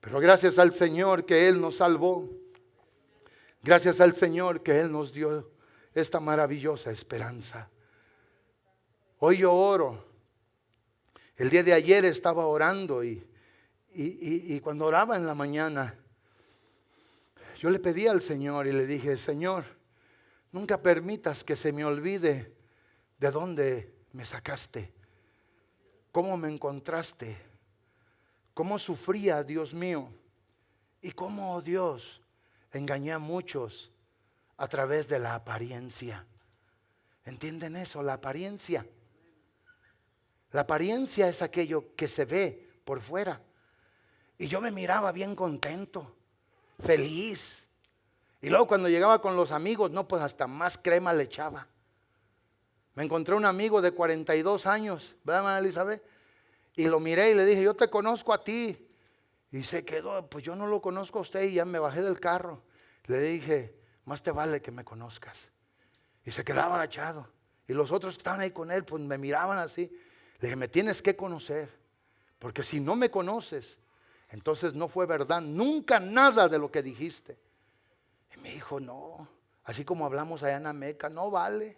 pero gracias al Señor que Él nos salvó, gracias al Señor que Él nos dio esta maravillosa esperanza. Hoy yo oro. El día de ayer estaba orando y cuando oraba en la mañana, yo le pedí al Señor y le dije, Señor, nunca permitas que se me olvide de dónde me sacaste, cómo me encontraste, cómo sufría, Dios mío, y cómo, oh Dios, engañé a muchos a través de la apariencia. ¿Entienden eso? La apariencia. La apariencia es aquello que se ve por fuera. Y yo me miraba bien contento, feliz. Y luego cuando llegaba con los amigos, no, pues hasta más crema le echaba. Me encontré un amigo de 42 años, ¿verdad, María Elizabeth? Y lo miré y le dije, yo te conozco a ti. Y se quedó, pues yo no lo conozco a usted, y ya me bajé del carro. Le dije, más te vale que me conozcas. Y se quedaba agachado. Y los otros que estaban ahí con él, pues me miraban así. Le dije, me tienes que conocer, porque si no me conoces, entonces no fue verdad nunca nada de lo que dijiste. Y me dijo, no, así como hablamos allá en Ameca, no vale,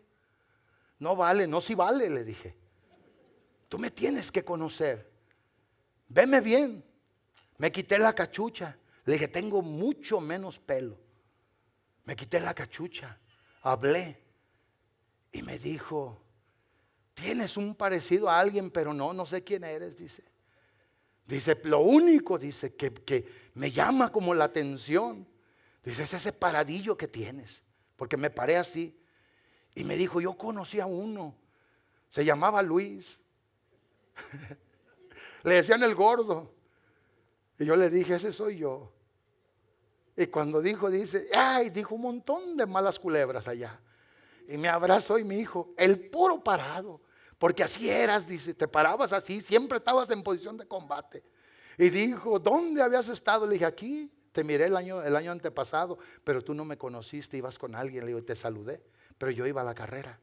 no sí vale, le dije. Tú me tienes que conocer, veme bien. Me quité la cachucha, le dije, tengo mucho menos pelo. Me quité la cachucha, hablé y me dijo, tienes un parecido a alguien, pero no sé quién eres, dice. Dice, lo único, dice, que me llama como la atención, dice, es ese paradillo que tienes, porque me paré así. Y me dijo, yo conocí a uno, se llamaba Luis. Le decían el gordo. Y yo le dije, ese soy yo. Y cuando dijo, dice, ay, dijo un montón de malas culebras allá. Y me abrazó y me dijo, el puro parado, porque así eras, dice, te parabas así, siempre estabas en posición de combate. Y dijo, ¿dónde habías estado? Le dije, aquí, te miré el año antepasado, pero tú no me conociste, ibas con alguien, le digo, te saludé, pero yo iba a la carrera.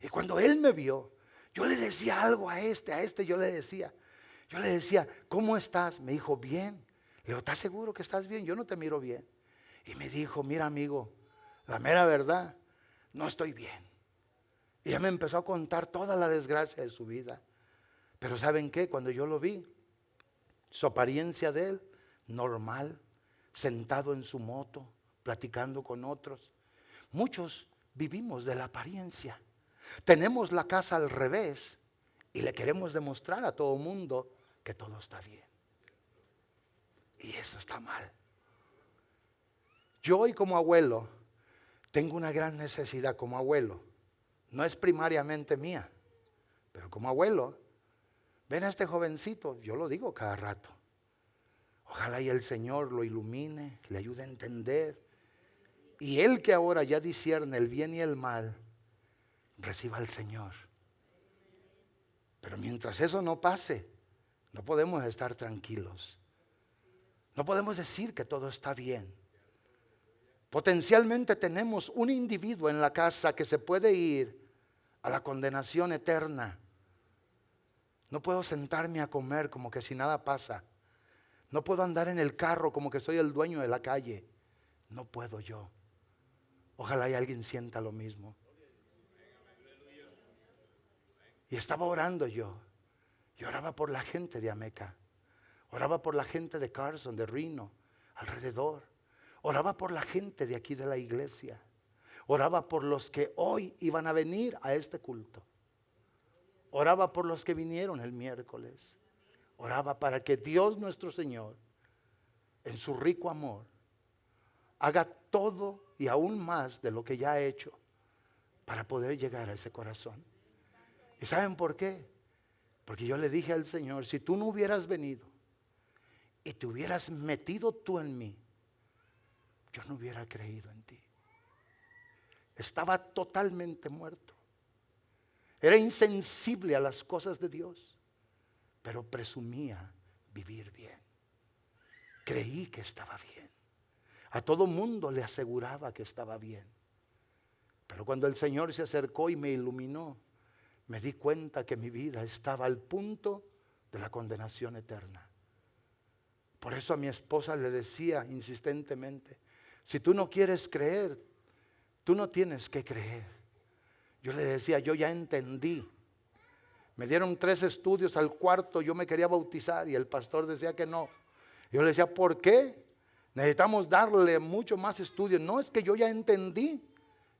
Y cuando él me vio, yo le decía algo a este, yo le decía, ¿cómo estás? Me dijo, bien. Le digo, ¿estás seguro que estás bien? Yo no te miro bien. Y me dijo, mira amigo, la mera verdad, no estoy bien. Y ya me empezó a contar toda la desgracia de su vida. Pero ¿saben qué? Cuando yo lo vi, su apariencia de él, normal, sentado en su moto, platicando con otros. Muchos vivimos de la apariencia. Tenemos la casa al revés y le queremos demostrar a todo mundo que todo está bien. Y eso está mal. Yo hoy como abuelo tengo una gran necesidad como abuelo. No es primariamente mía, pero como abuelo, ven a este jovencito, yo lo digo cada rato. Ojalá y el Señor lo ilumine, le ayude a entender. Y él que ahora ya discierne el bien y el mal, reciba al Señor. Pero mientras eso no pase, no podemos estar tranquilos. No podemos decir que todo está bien. Potencialmente tenemos un individuo en la casa que se puede ir a la condenación eterna. No puedo sentarme a comer como que si nada pasa. No puedo andar en el carro como que soy el dueño de la calle. No puedo yo. Ojalá y alguien sienta lo mismo. Y estaba orando yo. Y oraba por la gente de Ameca. Oraba por la gente de Carson, de Reno, alrededor. Oraba por la gente de aquí de la iglesia. Oraba por los que hoy iban a venir a este culto. Oraba por los que vinieron el miércoles. Oraba para que Dios nuestro Señor, en su rico amor, haga todo y aún más de lo que ya ha hecho para poder llegar a ese corazón. ¿Y saben por qué? Porque yo le dije al Señor, si tú no hubieras venido y te hubieras metido tú en mí, yo no hubiera creído en ti. Estaba totalmente muerto. Era insensible a las cosas de Dios, pero presumía vivir bien. Creí que estaba bien. A todo mundo le aseguraba que estaba bien. Pero cuando el Señor se acercó y me iluminó, me di cuenta que mi vida estaba al punto de la condenación eterna. Por eso a mi esposa le decía insistentemente, si tú no quieres creer, tú no tienes que creer. Yo le decía, yo ya entendí. Me dieron 3 estudios, al cuarto yo me quería bautizar y el pastor decía que no. Yo le decía, ¿por qué? Necesitamos darle mucho más estudio. No, es que yo ya entendí.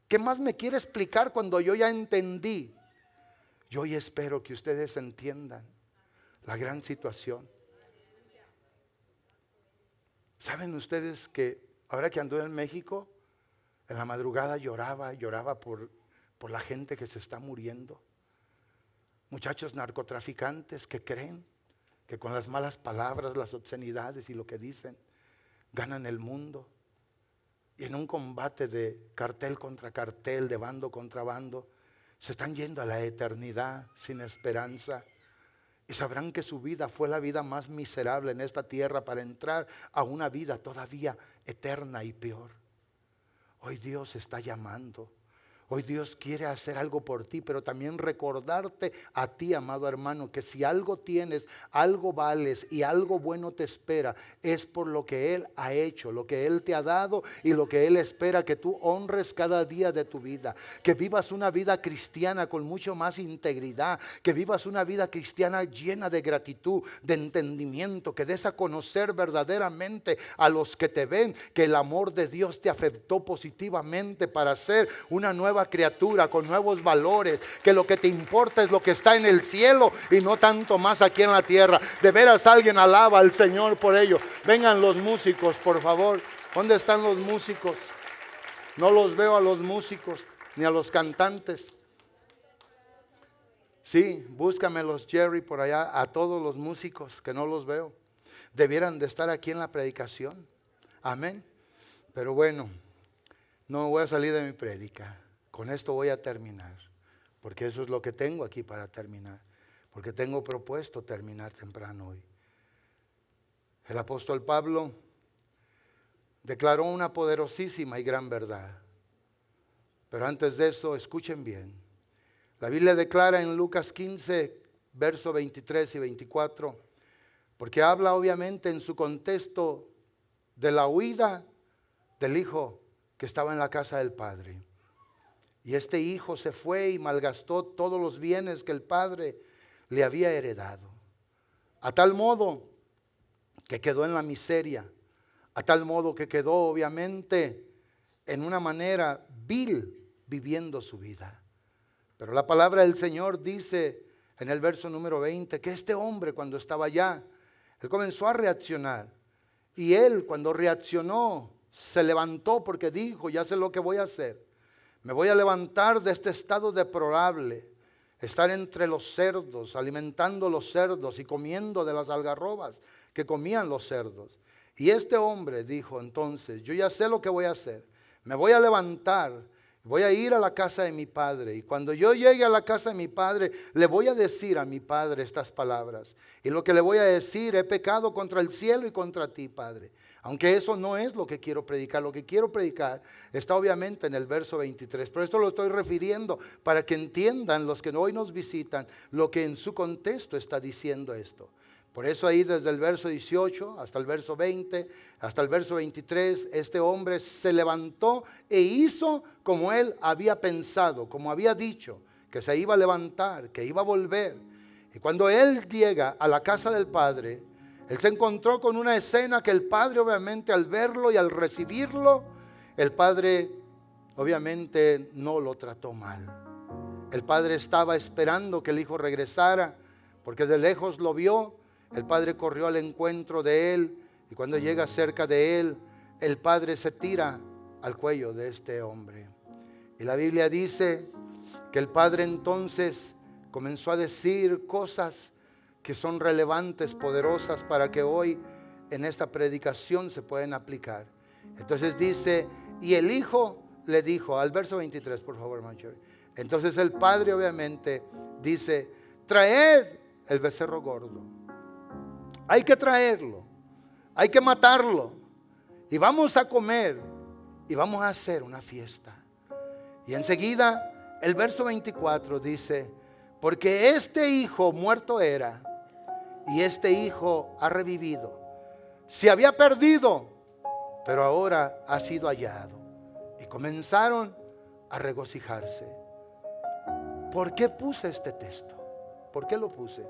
¿Qué más me quiere explicar cuando yo ya entendí? Yo hoy espero que ustedes entiendan la gran situación. ¿Saben ustedes que ahora que anduve en México, en la madrugada lloraba por la gente que se está muriendo? Muchachos narcotraficantes que creen que con las malas palabras, las obscenidades y lo que dicen, ganan el mundo. Y en un combate de cartel contra cartel, de bando contra bando, se están yendo a la eternidad sin esperanza. Y sabrán que su vida fue la vida más miserable en esta tierra para entrar a una vida todavía eterna y peor. Hoy Dios está llamando. Hoy Dios quiere hacer algo por ti, pero también recordarte a ti, amado hermano, que si algo tienes, algo vales y algo bueno te espera, es por lo que Él ha hecho, lo que Él te ha dado y lo que Él espera que tú honres cada día de tu vida. Que vivas una vida cristiana con mucho más integridad, que vivas una vida cristiana llena de gratitud, de entendimiento, que des a conocer verdaderamente a los que te ven que el amor de Dios te afectó positivamente para ser una nueva criatura con nuevos valores, que lo que te importa es lo que está en el cielo y no tanto más aquí en la tierra. De veras alguien alaba al Señor por ello. Vengan los músicos, por favor. ¿Dónde están los músicos? No los veo a los músicos ni a los cantantes. Sí, búscamelos, Jerry, por allá, a todos los músicos que no los veo. Debieran de estar aquí en la predicación. Amén. Pero bueno, no me voy a salir de mi prédica. Con esto voy a terminar, porque eso es lo que tengo aquí para terminar, porque tengo propuesto terminar temprano hoy. El apóstol Pablo declaró una poderosísima y gran verdad, pero antes de eso, escuchen bien. La Biblia declara en Lucas 15, versos 23 y 24, porque habla obviamente en su contexto de la huida del hijo que estaba en la casa del padre. Y este hijo se fue y malgastó todos los bienes que el padre le había heredado. A tal modo que quedó en la miseria. A tal modo que quedó obviamente en una manera vil viviendo su vida. Pero la palabra del Señor dice en el verso número 20 que este hombre cuando estaba allá, él comenzó a reaccionar. Y él cuando reaccionó se levantó porque dijo, ya sé lo que voy a hacer. Me voy a levantar de este estado deplorable, estar entre los cerdos, alimentando los cerdos y comiendo de las algarrobas que comían los cerdos. Y este hombre dijo entonces, yo ya sé lo que voy a hacer, me voy a levantar, voy a ir a la casa de mi padre. Y cuando yo llegue a la casa de mi padre, le voy a decir a mi padre estas palabras. Y lo que le voy a decir, he pecado contra el cielo y contra ti, Padre. Aunque eso no es lo que quiero predicar. Lo que quiero predicar está obviamente en el verso 23. Pero esto lo estoy refiriendo para que entiendan los que hoy nos visitan lo que en su contexto está diciendo esto. Por eso ahí desde el verso 18 hasta el verso 20, hasta el verso 23, este hombre se levantó e hizo como él había pensado, como había dicho que se iba a levantar, que iba a volver. Y cuando él llega a la casa del padre, él se encontró con una escena que el padre, obviamente, al verlo y al recibirlo, el padre obviamente no lo trató mal. El padre estaba esperando que el hijo regresara, porque de lejos lo vio. El padre corrió al encuentro de él, y cuando llega cerca de él, el padre se tira al cuello de este hombre. Y la Biblia dice que el padre entonces comenzó a decir cosas que son relevantes, poderosas, para que hoy en esta predicación se pueden aplicar. Entonces dice, y el hijo le dijo, al verso 23, por favor, Marjorie. Entonces el padre obviamente dice, traed el becerro gordo. Hay que traerlo, hay que matarlo, y vamos a comer, y vamos a hacer una fiesta. Y enseguida el verso 24 dice, porque este hijo muerto era, y este hijo ha revivido. Se había perdido, pero ahora ha sido hallado. Y comenzaron a regocijarse. ¿Por qué puse este texto? ¿Por qué lo puse?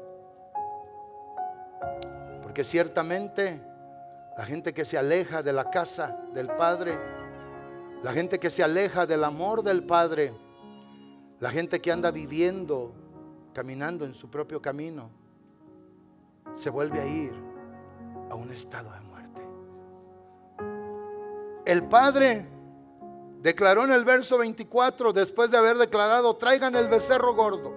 Porque ciertamente la gente que se aleja de la casa del Padre, la gente que se aleja del amor del Padre, la gente que anda viviendo, caminando en su propio camino, se vuelve a ir a un estado de muerte. El Padre declaró en el verso 24, después de haber declarado, traigan el becerro gordo,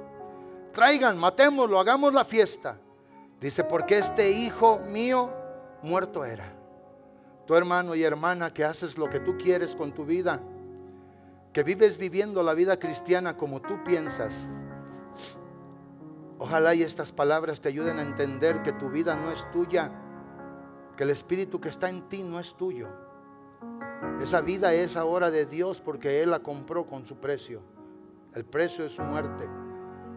traigan, matémoslo, hagamos la fiesta. Dice, porque este hijo mío muerto era. Tu hermano y hermana que haces lo que tú quieres con tu vida, que vives viviendo la vida cristiana como tú piensas, ojalá y estas palabras te ayuden a entender que tu vida no es tuya, que el espíritu que está en ti no es tuyo. Esa vida es ahora de Dios porque Él la compró con su precio. El precio es su muerte.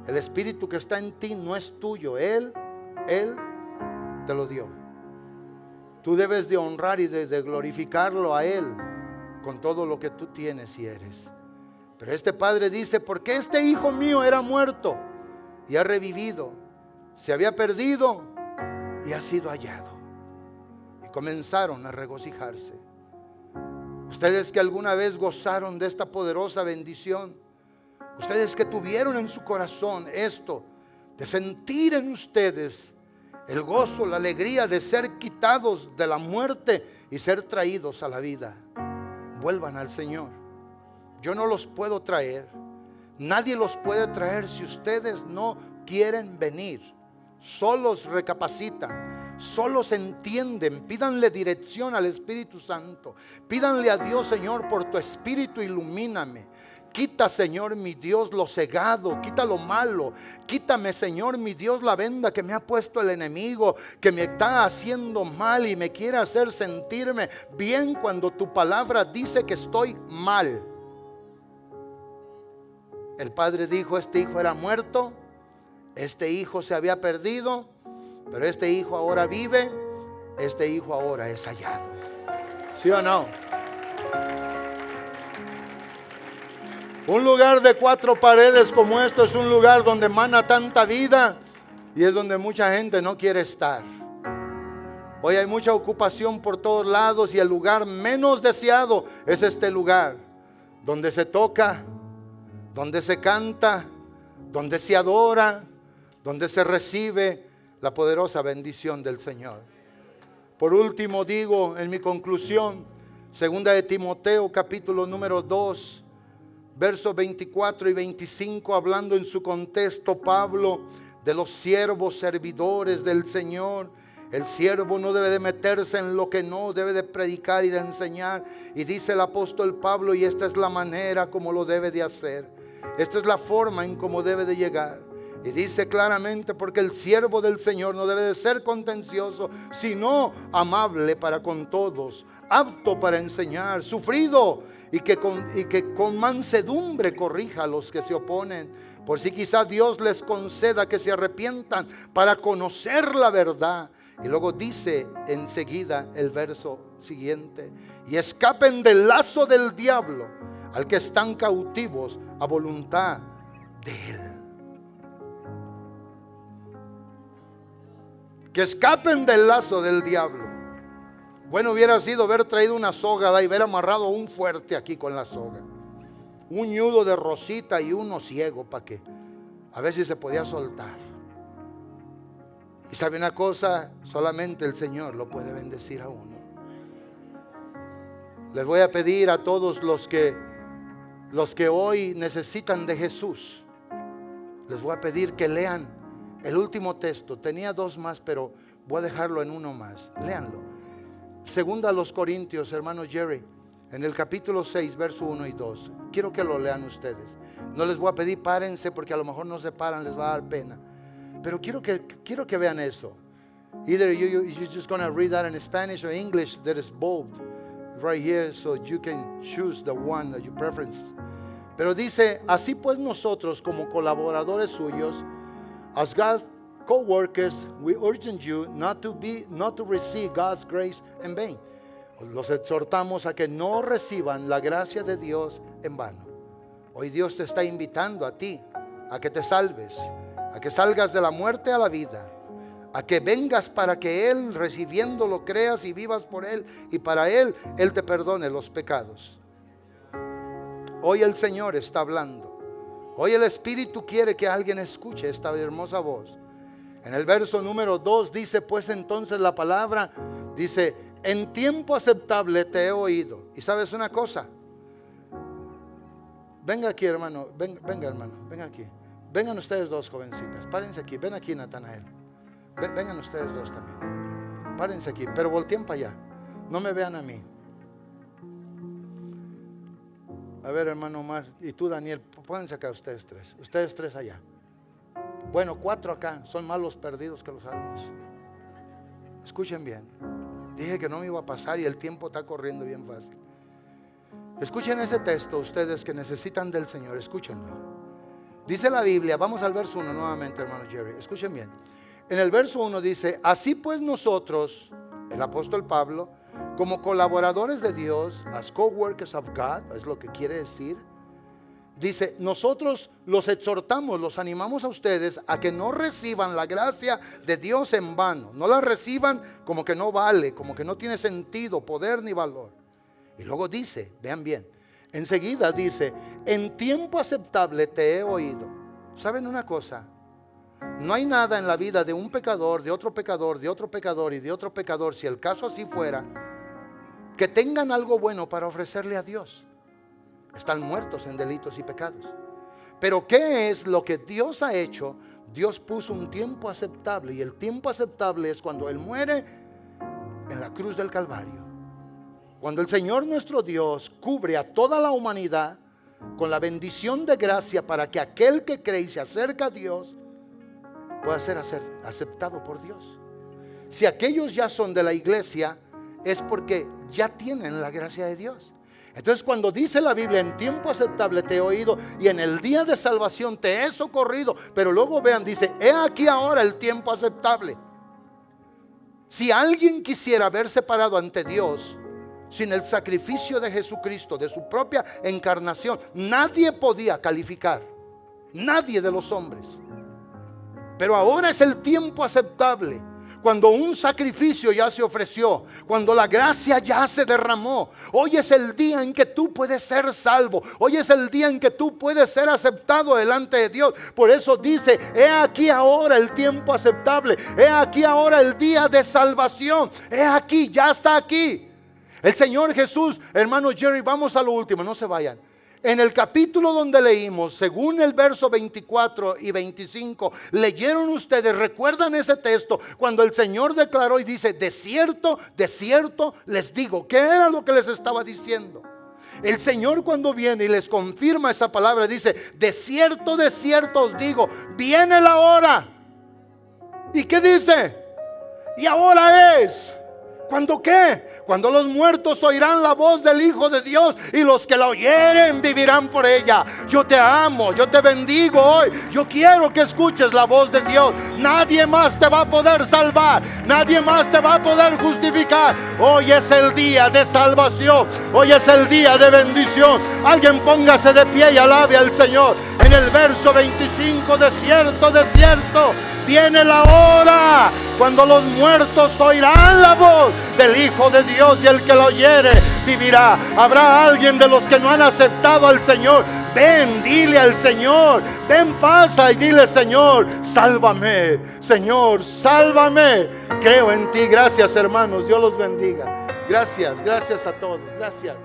El espíritu que está en ti no es tuyo. Él te lo dio. Tú debes de honrar y de glorificarlo a Él con todo lo que tú tienes y eres. Pero este padre dice, porque este hijo mío era muerto y ha revivido, se había perdido y ha sido hallado. Y comenzaron a regocijarse. Ustedes que alguna vez gozaron de esta poderosa bendición, ustedes que tuvieron en su corazón esto, de sentir en ustedes el gozo, la alegría de ser quitados de la muerte y ser traídos a la vida, vuelvan al Señor. Yo no los puedo traer, nadie los puede traer si ustedes no quieren venir. Solos recapacitan, solos entienden, pídanle dirección al Espíritu Santo, pídanle a Dios, Señor, por tu Espíritu ilumíname. Quita, Señor, mi Dios, lo cegado, quita lo malo. Quítame, Señor, mi Dios, la venda que me ha puesto el enemigo, que me está haciendo mal y me quiere hacer sentirme bien cuando tu palabra dice que estoy mal. El padre dijo, este hijo era muerto, este hijo se había perdido, pero este hijo ahora vive, este hijo ahora es hallado. ¿Sí o no? Un lugar de 4 paredes como esto es un lugar donde emana tanta vida y es donde mucha gente no quiere estar. Hoy hay mucha ocupación por todos lados y el lugar menos deseado es este lugar, donde se toca, donde se canta, donde se adora, donde se recibe la poderosa bendición del Señor. Por último digo en mi conclusión, 2 de Timoteo capítulo número 2, versos 24 y 25, hablando en su contexto Pablo de los siervos servidores del Señor. El siervo no debe de meterse en lo que no, debe de predicar y de enseñar. Y dice el apóstol Pablo, y esta es la manera como lo debe de hacer. Esta es la forma en cómo debe de llegar. Y dice claramente, porque el siervo del Señor no debe de ser contencioso, sino amable para con todos, apto para enseñar, sufrido, y que con mansedumbre corrija a los que se oponen, por si quizá Dios les conceda que se arrepientan para conocer la verdad. Y luego dice enseguida el verso siguiente, y escapen del lazo del diablo, al que están cautivos a voluntad de Él. Que escapen del lazo del diablo. Bueno hubiera sido haber traído una soga y haber amarrado un fuerte aquí con la soga. Un ñudo de rosita y uno ciego para que a ver si se podía soltar. Y sabe una cosa, solamente el Señor lo puede bendecir a uno. Les voy a pedir a todos los que hoy necesitan de Jesús, les voy a pedir que lean el último texto. Tenía dos más, pero voy a dejarlo en uno más. Léanlo. Segunda a los Corintios, hermano Jerry, en el capítulo 6, verso 1 y 2. Quiero que lo lean ustedes. No les voy a pedir párense porque a lo mejor no se paran, les va a dar pena. Pero quiero que vean eso. Either you're just going to read that in Spanish or English. That is bold right here, so you can choose the one that you preference. Pero dice, así pues nosotros como colaboradores suyos, as God's co-workers, we urge you not to receive God's grace in vain. Los exhortamos a que no reciban la gracia de Dios en vano. Hoy Dios te está invitando a ti a que te salves, a que salgas de la muerte a la vida, a que vengas para que Él, recibiéndolo, creas y vivas por Él, y para Él te perdone los pecados. Hoy el Señor está hablando. Hoy el Espíritu quiere que alguien escuche esta hermosa voz. En el verso número 2 dice, pues entonces la palabra dice, en tiempo aceptable te he oído. Y sabes una cosa, venga aquí hermano, venga hermano, venga aquí. Vengan ustedes dos jovencitas, párense aquí, ven aquí Natanael. Vengan ustedes dos también, párense aquí, pero volteen para allá, no me vean a mí. A ver hermano Omar, y tú Daniel, pónganse acá ustedes tres allá. Bueno, 4 acá, son más los perdidos que los salvos. Escuchen bien, dije que no me iba a pasar y el tiempo está corriendo bien fácil. Escuchen ese texto ustedes que necesitan del Señor, escúchenlo. Dice la Biblia, vamos al verso 1 nuevamente hermano Jerry, escuchen bien. En el verso 1 dice, así pues nosotros, el apóstol Pablo, como colaboradores de Dios, as co-workers of God, es lo que quiere decir. Dice, nosotros los exhortamos, los animamos a ustedes a que no reciban la gracia de Dios en vano. No la reciban como que no vale, como que no tiene sentido, poder ni valor. Y luego dice, vean bien, enseguida dice, en tiempo aceptable te he oído. ¿Saben una cosa? No hay nada en la vida de un pecador, de otro pecador, de otro pecador y de otro pecador, si el caso así fuera, que tengan algo bueno para ofrecerle a Dios. Están muertos en delitos y pecados. Pero ¿qué es lo que Dios ha hecho? Dios puso un tiempo aceptable, y el tiempo aceptable es cuando Él muere en la cruz del Calvario. Cuando el Señor nuestro Dios cubre a toda la humanidad con la bendición de gracia para que aquel que cree y se acerca a Dios pueda ser aceptado por Dios. Si aquellos ya son de la iglesia, es porque ya tienen la gracia de Dios. Entonces cuando dice la Biblia, en tiempo aceptable te he oído y en el día de salvación te he socorrido, pero luego vean, dice, he aquí ahora el tiempo aceptable. Si alguien quisiera verse parado ante Dios sin el sacrificio de Jesucristo, de su propia encarnación, nadie podía calificar, nadie de los hombres. Pero ahora es el tiempo aceptable, cuando un sacrificio ya se ofreció, cuando la gracia ya se derramó. Hoy es el día en que tú puedes ser salvo. Hoy es el día en que tú puedes ser aceptado delante de Dios. Por eso dice, he aquí ahora el tiempo aceptable. He aquí ahora el día de salvación. He aquí, ya está aquí. El Señor Jesús, hermano Jerry, vamos a lo último, no se vayan. En el capítulo donde leímos, según el verso 24 y 25, leyeron ustedes, recuerdan ese texto, cuando el Señor declaró y dice, de cierto les digo. ¿Qué era lo que les estaba diciendo? El Señor cuando viene y les confirma esa palabra, dice, de cierto os digo, viene la hora. ¿Y qué dice? Y ahora es. ¿Cuándo qué? Cuando los muertos oirán la voz del Hijo de Dios y los que la oyeren vivirán por ella. Yo te amo, yo te bendigo hoy. Yo quiero que escuches la voz de Dios. Nadie más te va a poder salvar, nadie más te va a poder justificar. Hoy es el día de salvación, hoy es el día de bendición. Alguien póngase de pie y alabe al Señor. En el verso 25, de cierto, viene la hora cuando los muertos oirán la voz del Hijo de Dios y el que lo oyere vivirá. Habrá alguien de los que no han aceptado al Señor. Ven, dile al Señor, ven, pasa y dile: Señor, sálvame, Señor, sálvame. Creo en ti. Gracias, hermanos, Dios los bendiga. Gracias a todos, gracias.